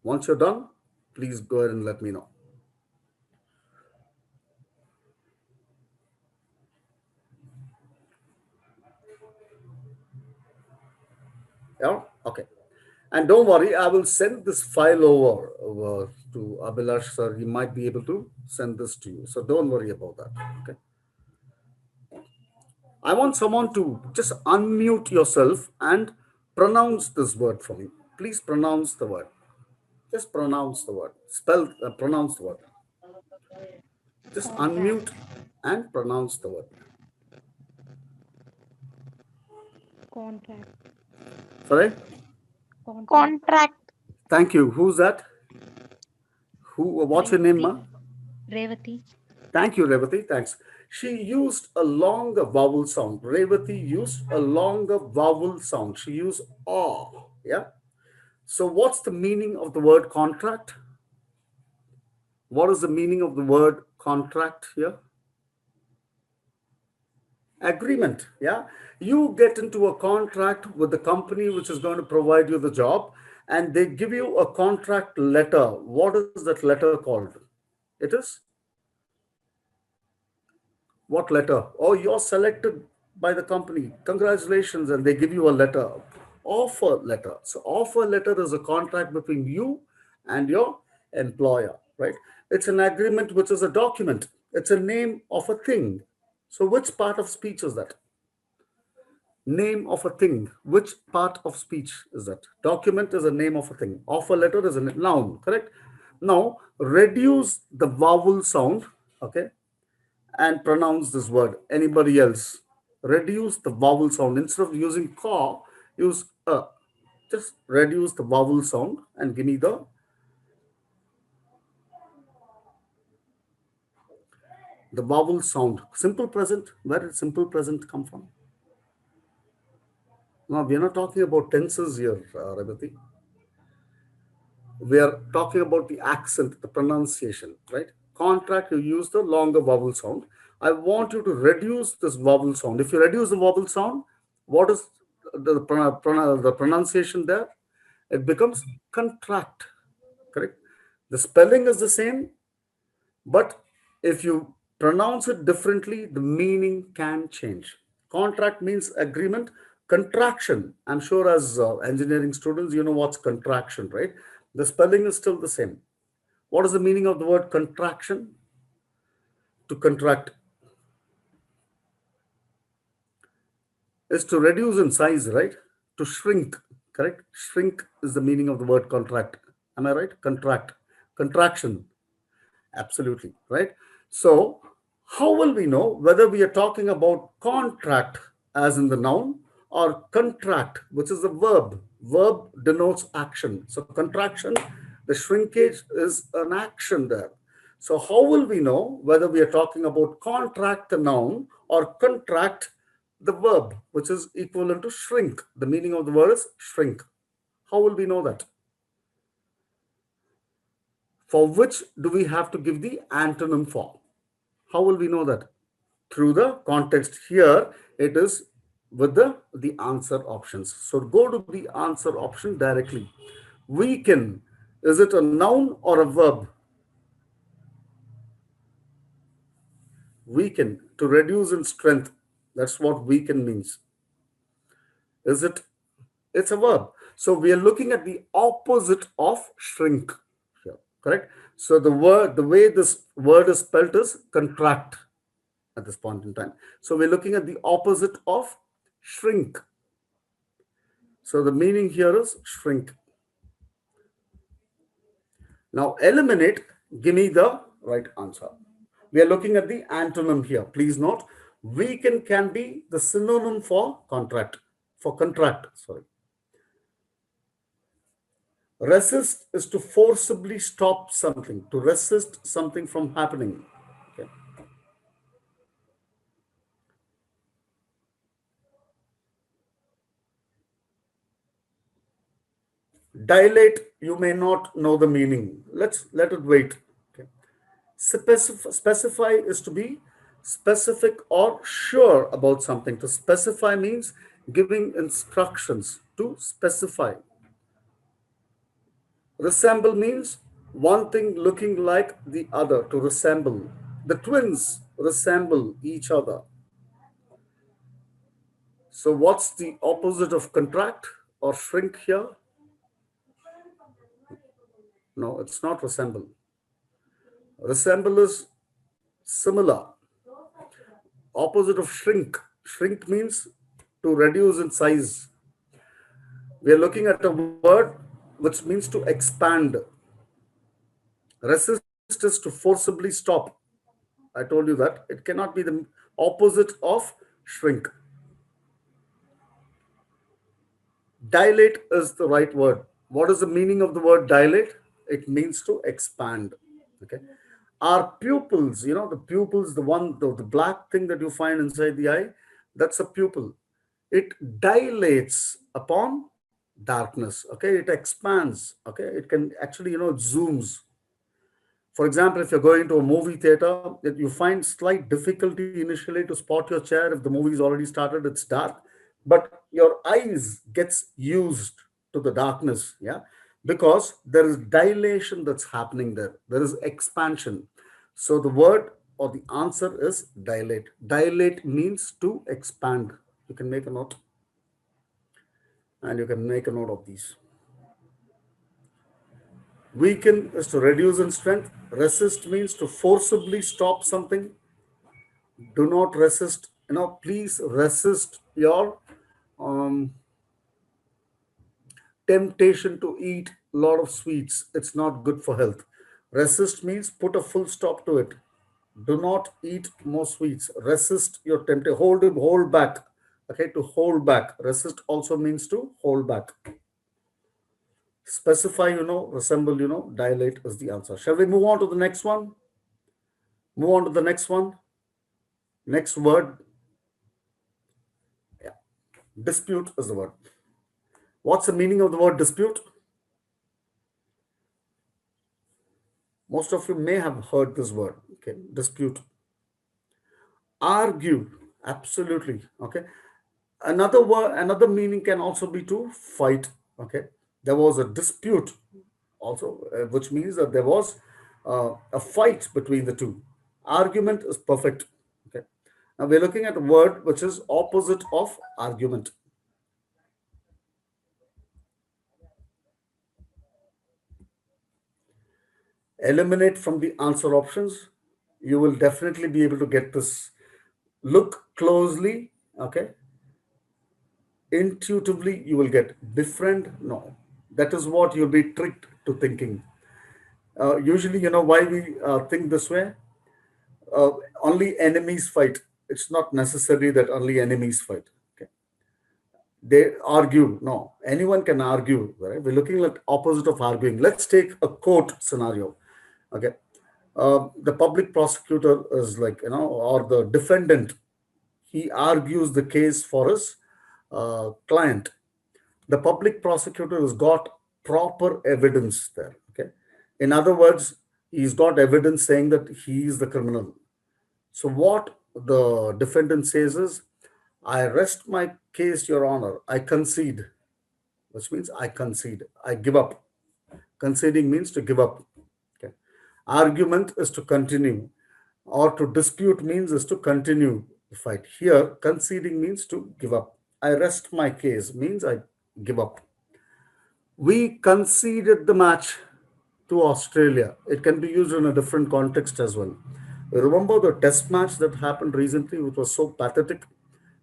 Once you're done, please go ahead and let me know. Yeah? Okay. And don't worry, I will send this file over to Abhilash sir. He might be able to send this to you. So don't worry about that. Okay. I want someone to just unmute yourself and pronounce this word for me. Please pronounce the word. Just pronounce the word. Pronounce the word. Just unmute and pronounce the word. Contract. Sorry? Contract. Thank you. Who's that? What's your name, ma? Revati. Thank you, Revati. Thanks. She used a longer vowel sound. Revati used a longer vowel sound. She used ah. Yeah. So what's the meaning of the word contract? What is the meaning of the word contract here? Agreement. Yeah. You get into a contract with the company which is going to provide you the job, and they give you a contract letter. What is that letter called? It is what letter? Oh, you're selected by the company. Congratulations. And they give you a letter, offer letter. So, offer letter is a contract between you and your employer, right? It's an agreement, which is a document, it's a name of a thing. So, which part of speech is that? Name of a thing. Which part of speech is that? Document is a name of a thing. Offer letter is a noun, correct? Now, reduce the vowel sound, okay? And pronounce this word. Anybody else? Reduce the vowel sound. Instead of using ka, use a. Just reduce the vowel sound and give me the vowel sound. Simple present. Where did simple present come from? No, we are not talking about tenses here, Revati. We are talking about the accent, the pronunciation, right? Contract, you use the longer vowel sound. I want you to reduce this vowel sound. If you reduce the vowel sound, what is the pronunciation there? It becomes contract, correct? The spelling is the same, but if you pronounce it differently, the meaning can change. Contract means agreement. Contraction, I'm sure as engineering students, you know what's contraction, right? The spelling is still the same. What is the meaning of the word contraction? To contract is to reduce in size, right? To shrink, correct? Shrink is the meaning of the word contract. Am I right? Contract, contraction. Absolutely, right? So, how will we know whether we are talking about contract as in the noun or contract, which is the verb? Verb denotes action. So, contraction, the shrinkage is an action there. So, how will we know whether we are talking about contract, the noun, or contract, the verb, which is equivalent to shrink? The meaning of the word is shrink. How will we know that? For which do we have to give the antonym for? How will we know that? Through the context. Here it is with the answer options. So go to the answer option directly. Weaken, is it a noun or a verb? Weaken, to reduce in strength. That's what weaken means. Is it? It's a verb. So we are looking at the opposite of shrink here, correct? So the way this word is spelled is contract at this point in time. So we're looking at the opposite of shrink. So the meaning here is shrink. Now eliminate, give me the right answer. We are looking at the antonym here. Please note, weaken can be the synonym for contract, sorry. Resist is to forcibly stop something, to resist something from happening. Okay. Dilate, you may not know the meaning. Let it wait. Okay. Specify is to be specific or sure about something. To specify means giving instructions to specify. Resemble means one thing looking like the other, to resemble. The twins resemble each other. So what's the opposite of contract or shrink here? No, it's not resemble. Resemble is similar. Opposite of shrink. Shrink means to reduce in size. We are looking at a word which means to expand. Resist is to forcibly stop. I told you that. It cannot be the opposite of shrink. Dilate is the right word. What is the meaning of the word dilate? It means to expand. Okay. Our pupils, the pupils, the black thing that you find inside the eye, that's a pupil. It dilates upon darkness. Okay. It expands. Okay. It can actually, it zooms. For example, if you're going to a movie theater, you find slight difficulty initially to spot your chair. If the movie's already started, it's dark, but your eyes gets used to the darkness, yeah, because there is dilation that's happening there. There is expansion. So the word or the answer is dilate. Dilate means to expand. You can make a note, and you can make a note of these. Weaken is to reduce in strength. Resist means to forcibly stop something. Do not resist. Please resist your temptation to eat a lot of sweets. It's not good for health. Resist means put a full stop to it. Do not eat more sweets. Resist your temptation. Hold back. Okay, to hold back. Resist also means to hold back. Specify, resemble, dilate is the answer. Shall we move on to the next one? Move on to the next one. Next word. Yeah. Dispute is the word. What's the meaning of the word dispute? Most of you may have heard this word. Okay, dispute. Argue, absolutely. Okay. Another word, another meaning can also be to fight. Okay. There was a dispute also, which means that there was a fight between the two. Argument is perfect. Okay. Now we're looking at a word which is opposite of argument. Eliminate from the answer options. You will definitely be able to get this. Look closely. Okay. Intuitively, you will get. Befriend. No. That is what you'll be tricked to thinking. Usually, why we think this way? Uh, Only enemies fight. It's not necessary that only enemies fight. Okay. They argue. No, anyone can argue. Right? We're looking at opposite of arguing. Let's take a court scenario. Okay. The public prosecutor is like, or the defendant, he argues the case for his client. The public prosecutor has got proper evidence there. Okay. In other words, he's got evidence saying that he is the criminal. So what the defendant says is, I rest my case, Your Honor. I concede, which means I concede. I give up. Conceding means to give up. Okay. Argument is to continue, or to dispute means is to continue the fight. Here, conceding means to give up. I rest my case means I give up. We conceded the match. to Australia. It can be used in a different context as well. Remember the test match that happened recently, which was so pathetic?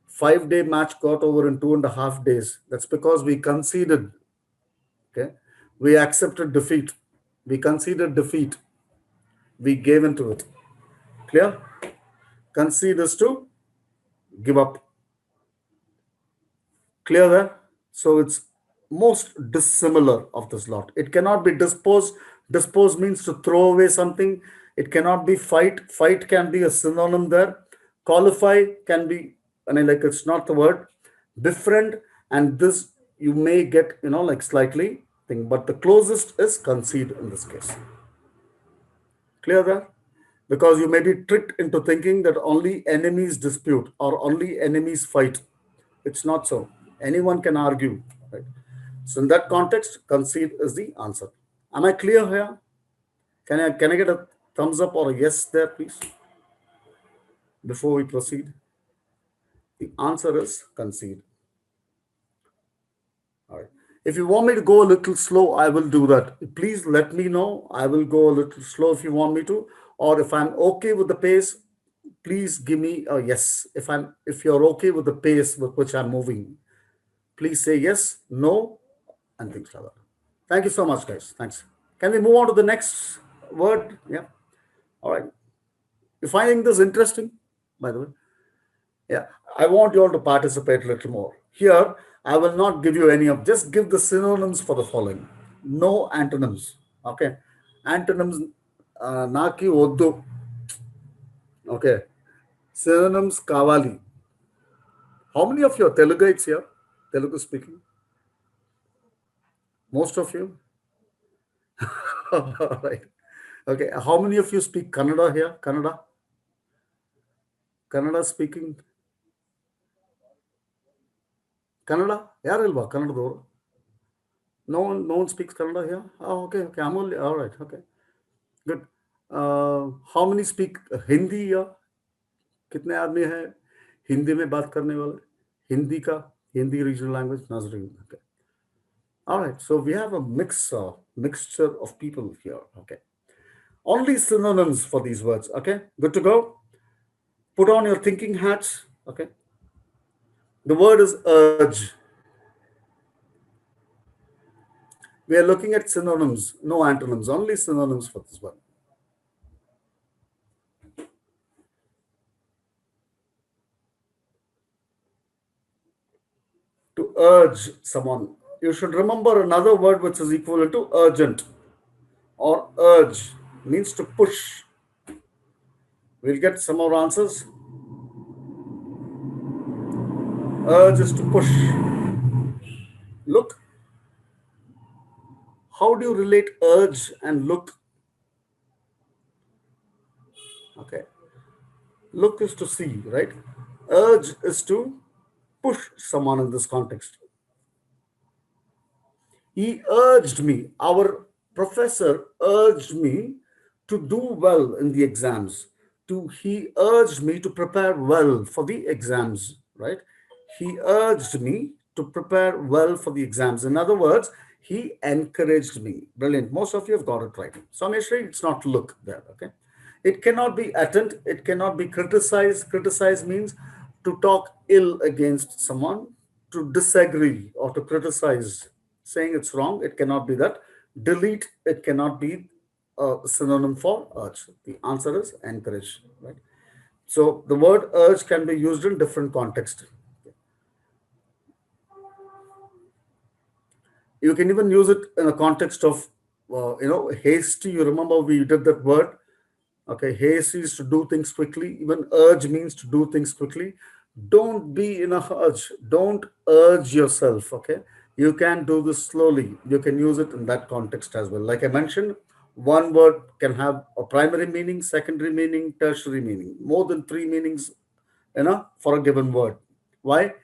5 day match got over in 2.5 days. That's because we conceded. Okay. We accepted defeat. We conceded defeat. We gave into it. Clear? Concede is to give up. Clear there? So it's most dissimilar of this lot. It cannot be dispose. Dispose means to throw away something. It cannot be fight. Fight can be a synonym there. Qualify can be, I mean, like it's not the word. Befriend, and this you may get, like slightly thing, but the closest is concede in this case. Clear there? Because you may be tricked into thinking that only enemies dispute or only enemies fight. It's not so. Anyone can argue, right? So in that context, concede is the answer. Am I clear here? Can I get a thumbs up or a yes there, please? Before we proceed, the answer is concede. All right. If you want me to go a little slow, I will do that. Please let me know. I will go a little slow if you want me to, or if I'm okay with the pace, please give me a yes. If you're okay with the pace with which I'm moving, please say yes, no, and things like that. Thank you so much, guys. Thanks. Can we move on to the next word? Yeah. All right. You finding this interesting, by the way? Yeah. I want you all to participate a little more. Here, I will not give you any of, just give the synonyms for the following. No antonyms. Okay. Antonyms, naki oddu. Okay. Synonyms, kavali. How many of you are Teluguites here? Telugu speaking? Most of you? All right. Okay. How many of you speak Kannada here? Kannada? Kannada speaking? Kannada? Yarilva Kannadadavaru? No one speaks Kannada here? Oh, okay. Okay. I'm only, all right. Okay. Good. How many speak Hindi here? कितने आदमी हैं हिंदी में बात करने वाले Hindi regional language नाजरीन okay. All right, so we have a mixture of people here. Okay, only synonyms for these words. Okay, good to go. Put on your thinking hats. Okay, the word is urge. We are looking at synonyms, no antonyms, only synonyms for this one. To urge someone, you should remember another word which is equivalent to urgent or urge, means to push. We'll get some more answers. Urge is to push. Look. How do you relate urge and look? Okay. Look is to see, right? Urge is to push someone in this context. He urged me, our professor urged me to do well in the exams. He urged me to prepare well for the exams, right? He urged me to prepare well for the exams. In other words, he encouraged me. Brilliant. Most of you have got it right. So Ameshri, it's not look there, okay? It cannot be attend, it cannot be criticized. Criticize means to talk ill against someone, to disagree or to criticize, saying it's wrong. It cannot be that. Delete, it cannot be a synonym for urge. The answer is encourage, right? So the word urge can be used in different contexts. You can even use it in a context of, hasty. You remember we did that word. Okay, haste is to do things quickly. Even urge means to do things quickly. Don't be in a urge. Don't urge yourself. Okay, you can do this slowly. You can use it in that context as well. Like I mentioned, one word can have a primary meaning, secondary meaning, tertiary meaning. More than 3 meanings, for a given word. Why?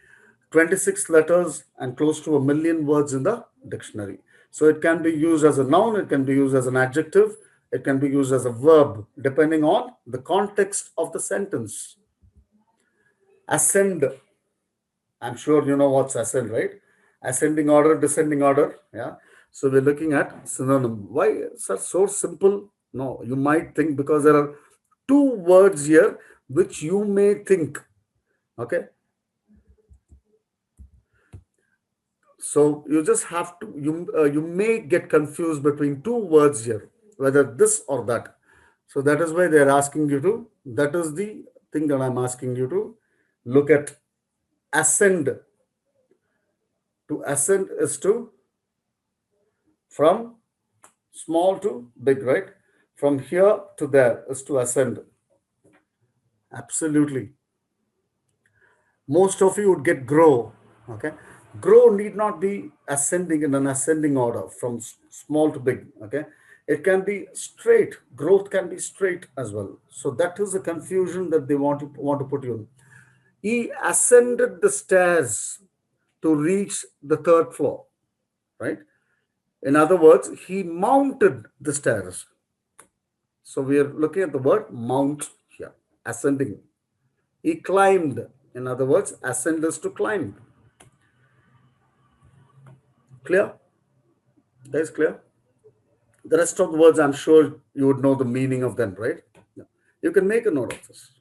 26 letters and close to 1 million words in the dictionary. So it can be used as a noun, it can be used as an adjective, it can be used as a verb, depending on the context of the sentence. Ascend. I'm sure you know what's ascend, right? Ascending order, descending order. Yeah. So we're looking at synonym. Why such so simple? No, you might think because there are two words here which you may think. Okay. So you just have to, you may get confused between two words here, whether this or that. So that is why they're asking you to, that is the thing that I'm asking you to look at. Ascend. To ascend is to, from small to big, right? From here to there is to ascend. Absolutely. Most of you would get grow. Okay. Grow need not be ascending in an ascending order from small to big. Okay. It can be straight. Growth can be straight as well. So that is the confusion that they want to put you in. He ascended the stairs to reach the third floor, right? In other words, he mounted the stairs. So we are looking at the word mount here, ascending. He climbed. In other words, ascend is to climb. Clear? That is clear? The rest of the words, I'm sure you would know the meaning of them, right? Yeah. You can make a note of this.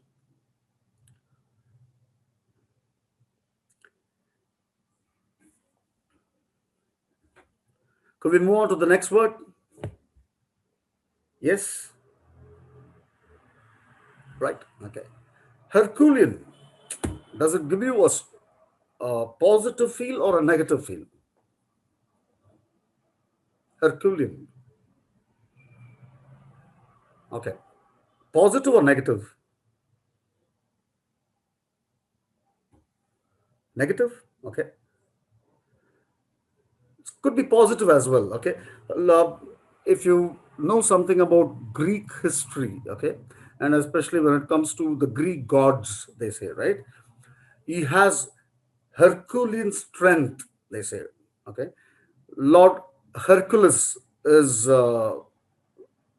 Could we move on to the next word? Yes? Right, okay. Herculean. Does it give you a positive feel or a negative feel? Herculean. Okay. Positive or negative? Negative? Okay. Could be positive as well. Okay. If you know something about Greek history, okay, and especially when it comes to the Greek gods, they say, right? He has Herculean strength, they say. Okay. Lord Hercules is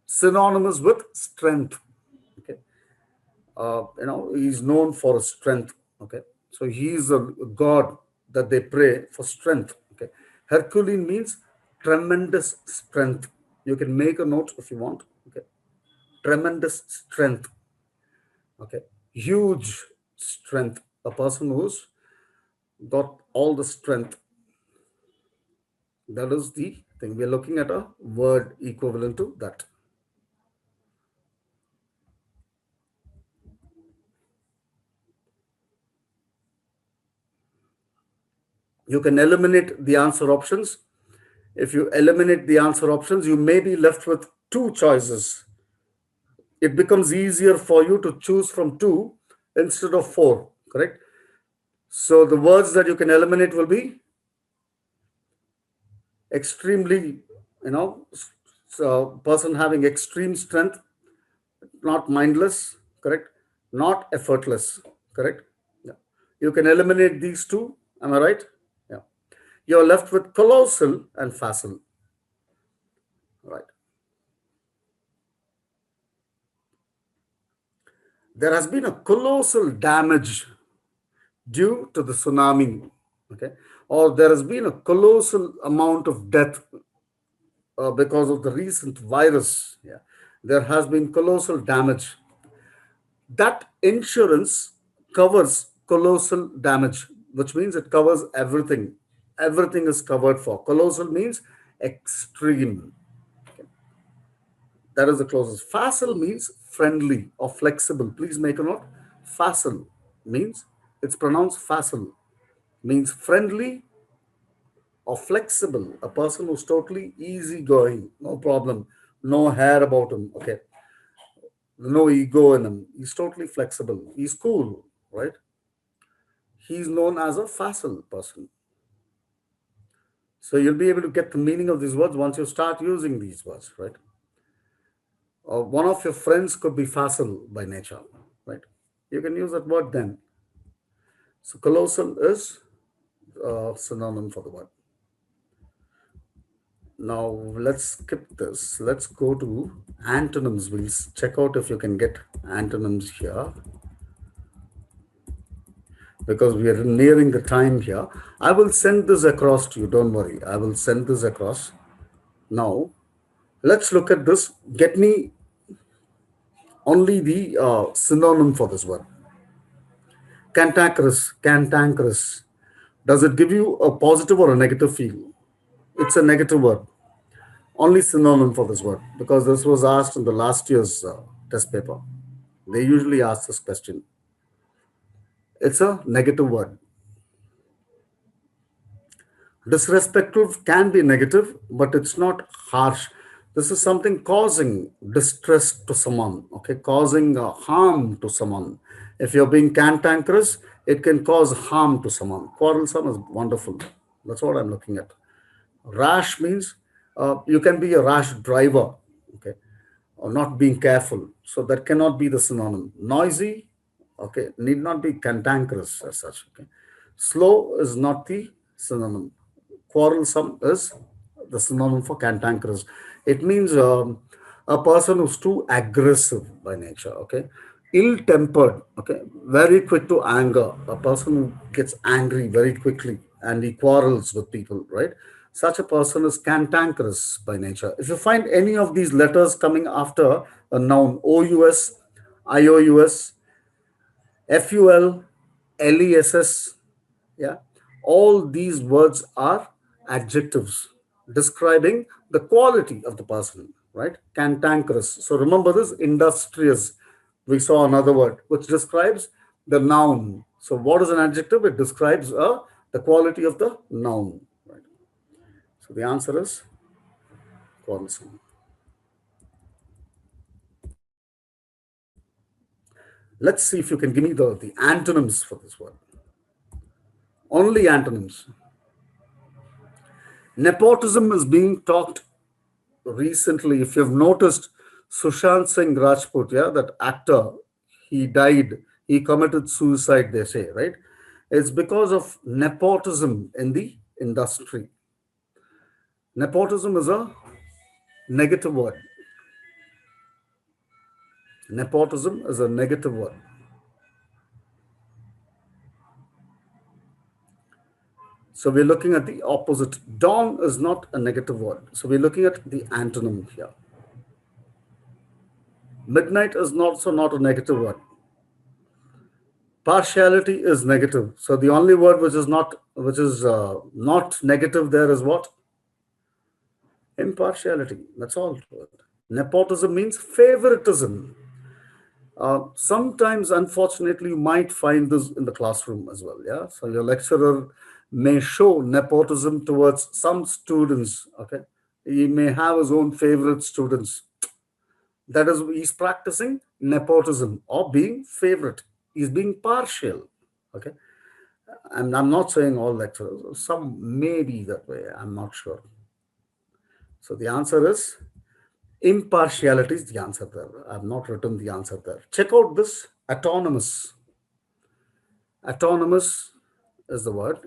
synonymous with strength. Okay. He's known for his strength. Okay. So he is a god that they pray for strength. Okay. Herculean means tremendous strength. You can make a note if you want. Okay. Tremendous strength. Okay. Huge strength. A person who's got all the strength. That is the thing. We're looking at a word equivalent to that. You can eliminate the answer options. If you eliminate the answer options, you may be left with two choices. It becomes easier for you to choose from two instead of four, correct? So the words that you can eliminate will be extremely, so person having extreme strength, not mindless, correct? Not effortless, correct? Yeah. You can eliminate these two, am I right? Yeah. You're left with colossal and facile, right? There has been a colossal damage due to the tsunami, okay? Or there has been a colossal amount of death because of the recent virus. Yeah. There has been colossal damage. That insurance covers colossal damage, which means it covers everything. Everything is covered for. Colossal means extreme. That is the closest. Facile means friendly or flexible. Please make a note. Facile means, it's pronounced facile, means friendly or flexible. A person who's totally easygoing, no problem, no hair about him, okay, no ego in him. He's totally flexible. He's cool, right? He's known as a facile person. So you'll be able to get the meaning of these words once you start using these words, right? Or one of your friends could be facile by nature, right? You can use that word then. So colossal is a synonym for the word. Now let's skip this. Let's go to antonyms. We'll check out if you can get antonyms here, because we are nearing the time here. I will send this across to you. Don't worry. I will send this across. Now, let's look at this. Get me only the synonym for this word. Cantankerous, cantankerous. Does it give you a positive or a negative feel? It's a negative word. Only synonym for this word, because this was asked in the last year's test paper. They usually ask this question. It's a negative word. Disrespectful can be negative, but it's not harsh. This is something causing distress to someone, okay, causing harm to someone. If you're being cantankerous, it can cause harm to someone. Quarrelsome is wonderful. That's what I'm looking at. Rash means you can be a rash driver, okay, or not being careful. So that cannot be the synonym. Noisy, okay, need not be cantankerous as such. Okay, slow is not the synonym. Quarrelsome is the synonym for cantankerous. It means a person who's too aggressive by nature. Okay, ill-tempered. Okay, very quick to anger. A person who gets angry very quickly and he quarrels with people. Right, such a person is cantankerous by nature. If you find any of these letters coming after a noun, OUS, IOUS, FUL, LESS, yeah, all these words are adjectives describing the quality of the person, right? Cantankerous. So remember this, industrious. We saw another word which describes the noun. So what is an adjective? It describes the quality of the noun, right? So the answer is quarrelsome. Let's see if you can give me the antonyms for this word. Only antonyms. Nepotism is being talked recently. If you've noticed, Sushant Singh Rajput, yeah, that actor, he died, he committed suicide, they say, right? It's because of nepotism in the industry. Nepotism is a negative word. Nepotism is a negative word. So we're looking at the opposite. Dawn is not a negative word. So we're looking at the antonym here. Midnight is also not a negative word. Partiality is negative. So the only word which is not negative there is what? Impartiality. That's all. Nepotism means favoritism. Sometimes, unfortunately, you might find this in the classroom as well. Yeah. So your lecturer may show nepotism towards some students. Okay. He may have his own favorite students. That is, he's practicing nepotism or being favorite. He's being partial. Okay. And I'm not saying all lecturers, some may be that way, I'm not sure. So the answer is impartiality is the answer there. I've not written the answer there. Check out this autonomous. Autonomous is the word.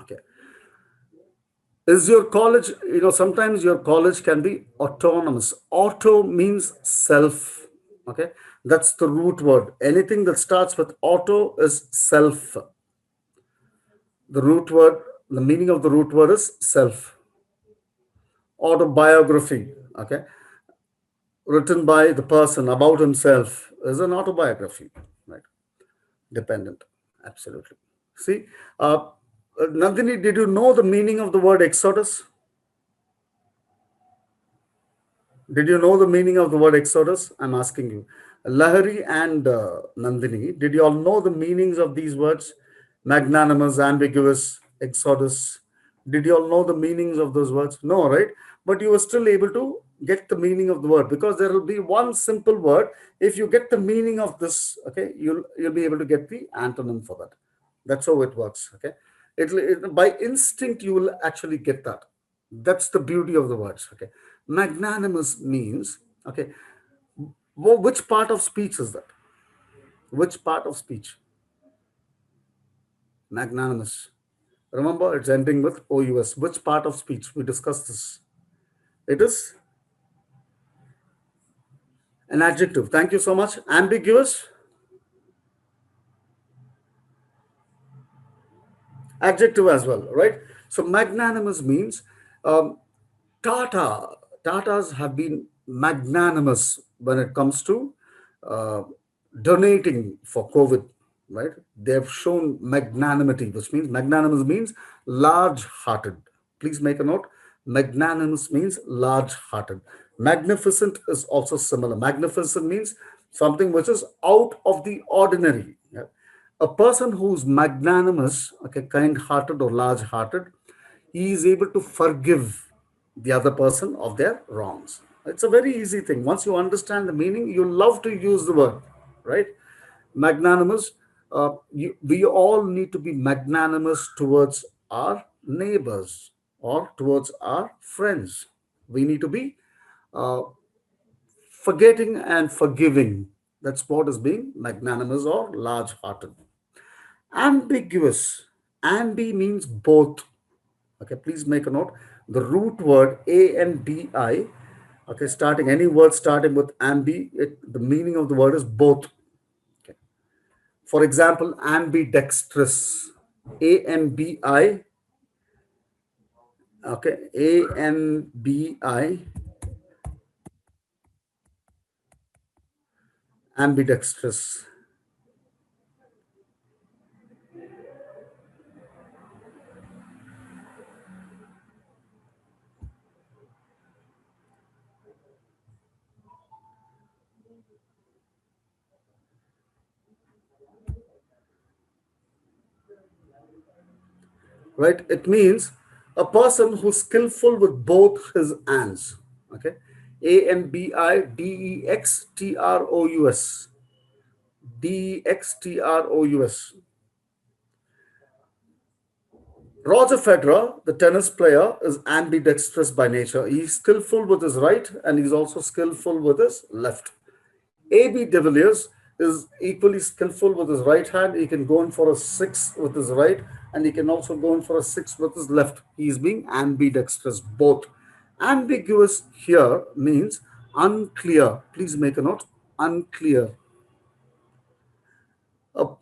Okay. Is your college, sometimes your college can be autonomous. Auto means self. Okay. That's the root word. Anything that starts with auto is self. The root word, the meaning of the root word is self. Autobiography, okay, written by the person about himself is an autobiography, right? Dependent, absolutely. See, Nandini, did you know the meaning of the word exodus? Did you know the meaning of the word exodus? I'm asking you. Lahari and Nandini, did you all know the meanings of these words? Magnanimous, ambiguous, exodus. Did you all know the meanings of those words? No, right? But you were still able to get the meaning of the word, because there will be one simple word. If you get the meaning of this, okay, you'll be able to get the antonym for that. That's how it works. Okay, by instinct you will actually get that. That's the beauty of the words. Okay, magnanimous means, okay, which part of speech is that? Which part of speech? Magnanimous. Remember, it's ending with OUS. Which part of speech? We discussed this. It is an adjective. Thank you so much. Ambiguous. Adjective as well, right? So magnanimous means um, Tata. Tatas have been magnanimous when it comes to uh, donating for COVID, right? They have shown magnanimity, which means magnanimous means large-hearted. Please make a note. Magnanimous means large-hearted. Magnificent is also similar. Magnificent means something which is out of the ordinary. Yeah? A person who's magnanimous, okay, kind-hearted or large-hearted, he is able to forgive the other person of their wrongs. It's a very easy thing. Once you understand the meaning, you love to use the word, right? Magnanimous. We all need to be magnanimous towards our neighbors or towards our friends. We need to be uh, forgetting and forgiving. That's what is being magnanimous or large hearted. Ambiguous. Ambi means both. Okay, please make a note. The root word ANBI, okay, starting any word starting with ambi, the meaning of the word is both. Okay. For example, ambidextrous. ANBI, okay, ANBI, ambidextrous. Right? It means a person who's skillful with both his hands. Okay, ANBIDEXTROUS, DEXTROUS. Roger Federer, the tennis player, is ambidextrous by nature. He's skillful with his right and he's also skillful with his left. AB de Villiers is equally skillful with his right hand. He can go in for a six with his right and he can also go in for a six with his left. He is being ambidextrous, both. Ambiguous here means unclear. Please make a note. Unclear. Uh,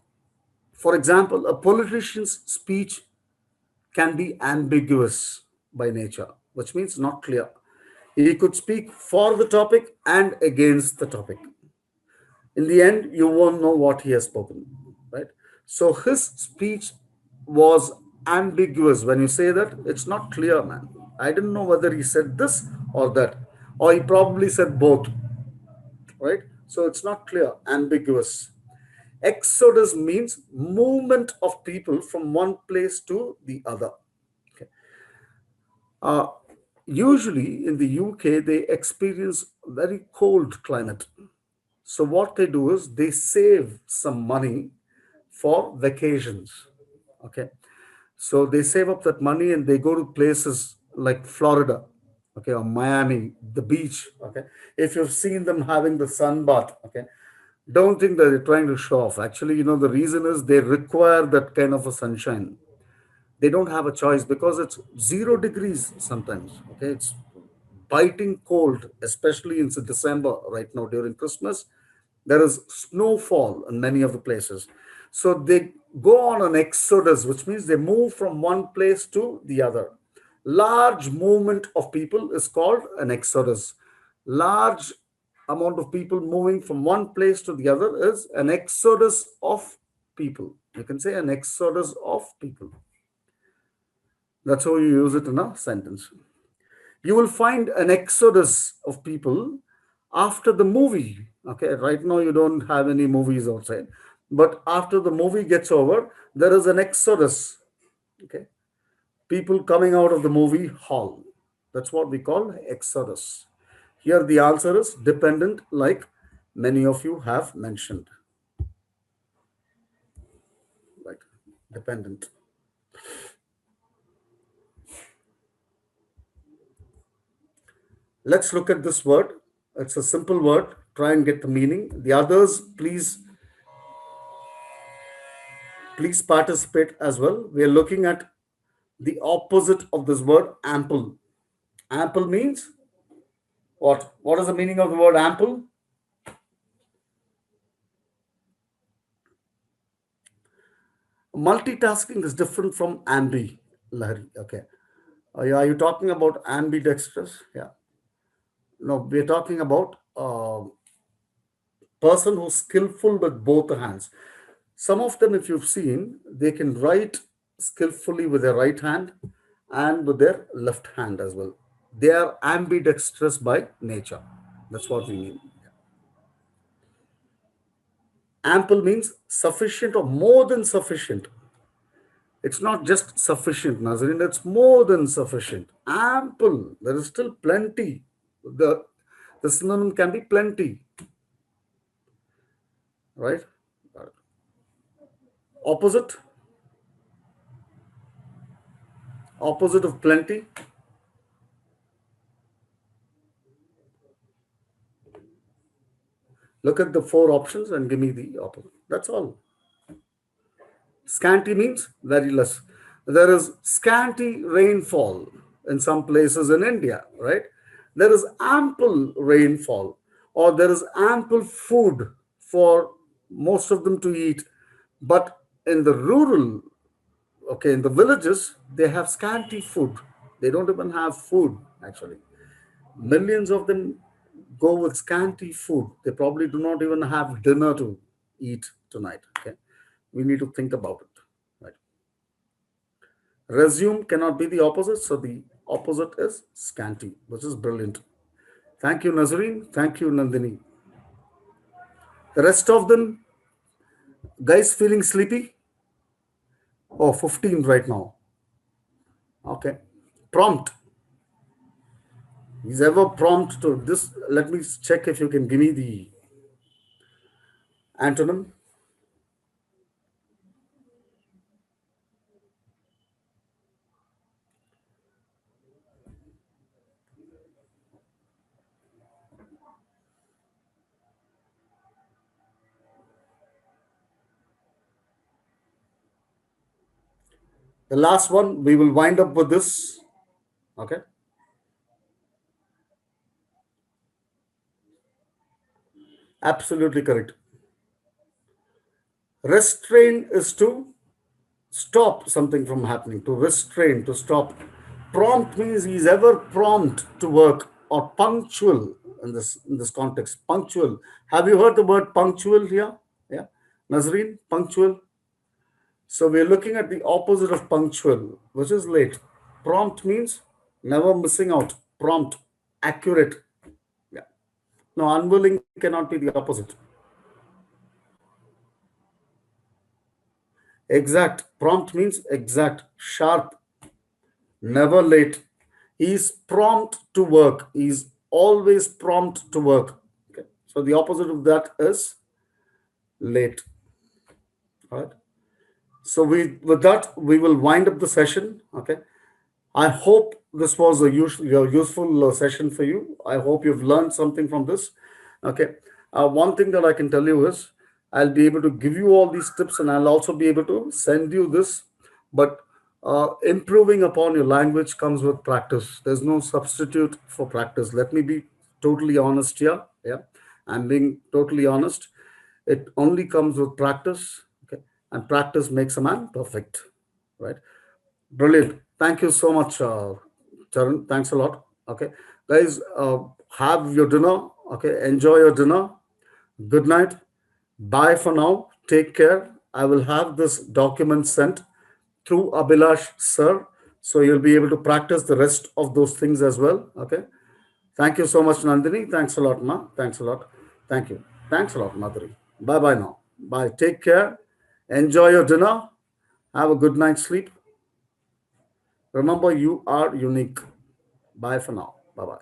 for example, a politician's speech can be ambiguous by nature, which means not clear. He could speak for the topic and against the topic. In the end, you won't know what he has spoken, right? So his speech was ambiguous. When you say that, it's not clear, man. I didn't know whether he said this or that, or he probably said both, right? So it's not clear, ambiguous. Exodus means movement of people from one place to the other. Okay. Uh, Usually in the UK, they experience very cold climate. So what they do is they save some money for vacations. Okay. So they save up that money and they go to places like Florida, okay, or Miami, the beach. Okay. If you've seen them having the sun bath, okay, don't think that they're trying to show off. Actually, the reason is they require that kind of a sunshine. They don't have a choice because it's 0 degrees sometimes. Okay, it's biting cold, especially in December right now during Christmas. There is snowfall in many of the places. So they go on an exodus, which means they move from one place to the other. Large movement of people is called an exodus. Large amount of people moving from one place to the other is an exodus of people. You can say an exodus of people. That's how you use it in a sentence. You will find an exodus of people after the movie. Okay, right now you don't have any movies outside, but after the movie gets over, there is an exodus. Okay, people coming out of the movie hall. That's what we call exodus. Here the answer is dependent, like many of you have mentioned. Right, dependent. Let's look at this word. It's a simple word. Try and get the meaning. The others, please participate as well. We are looking at the opposite of this word, ample. Ample means what? What is the meaning of the word ample? Multitasking is different from ambi. Lahari. Okay. Are you talking about ambidextrous? Yeah. No, we're talking about person who's skillful with both hands. Some of them, if you've seen, they can write skillfully with their right hand and with their left hand as well. They are ambidextrous by nature. That's what we mean. Ample means sufficient or more than sufficient. It's not just sufficient, Nazarene, it's more than sufficient. Ample, there is still plenty. The synonym can be plenty, right? Opposite, opposite of plenty. Look at the four options and give me the opposite. That's all. Scanty means very less. There is scanty rainfall in some places in India, right? There is ample rainfall, or there is ample food for most of them to eat. But in the rural, okay, in the villages, they have scanty food. They don't even have food, actually. Millions of them go with scanty food. They probably do not even have dinner to eat tonight. Okay, we need to think about it. Right. Resume cannot be the opposite, so the opposite is scanty, which is brilliant. Thank you, Nazarene. Thank you, Nandini. The rest of them, guys, feeling sleepy? Oh, 15 right now. Okay. Prompt. Is ever prompt to this? Let me check if you can give me the antonym. The last one, we will wind up with this. Okay. Absolutely correct. Restrain is to stop something from happening, to restrain, to stop. Prompt means he's ever prompt to work, or punctual in this context. Punctual. Have you heard the word punctual here? Yeah. Nazreen, punctual. So we're looking at the opposite of punctual, which is late. Prompt means never missing out. Prompt, accurate. Yeah. No, unwilling cannot be the opposite. Exact. Prompt means exact, sharp, never late. He's prompt to work. He's always prompt to work. Okay. So the opposite of that is late. All right. So with that, we will wind up the session. Okay. I hope this was a useful session for you. I hope you've learned something from this. Okay. One thing that I can tell you is I'll be able to give you all these tips, and I'll also be able to send you this. But improving upon your language comes with practice. There's no substitute for practice. Let me be totally honest here. Yeah. I'm being totally honest. It only comes with practice. Okay. And practice makes a man perfect. Right. Brilliant. Thank you so much, Charan. Thanks a lot. Okay. Guys, have your dinner. Okay. Enjoy your dinner. Good night. Bye for now. Take care. I will have this document sent through Abhilash sir. So you'll be able to practice the rest of those things as well. Okay. Thank you so much, Nandini. Thanks a lot, Ma. Thanks a lot. Thank you. Thanks a lot, Madhuri. Bye bye now. Bye. Take care. Enjoy your dinner. Have a good night's sleep. Remember, you are unique. Bye for now. Bye bye.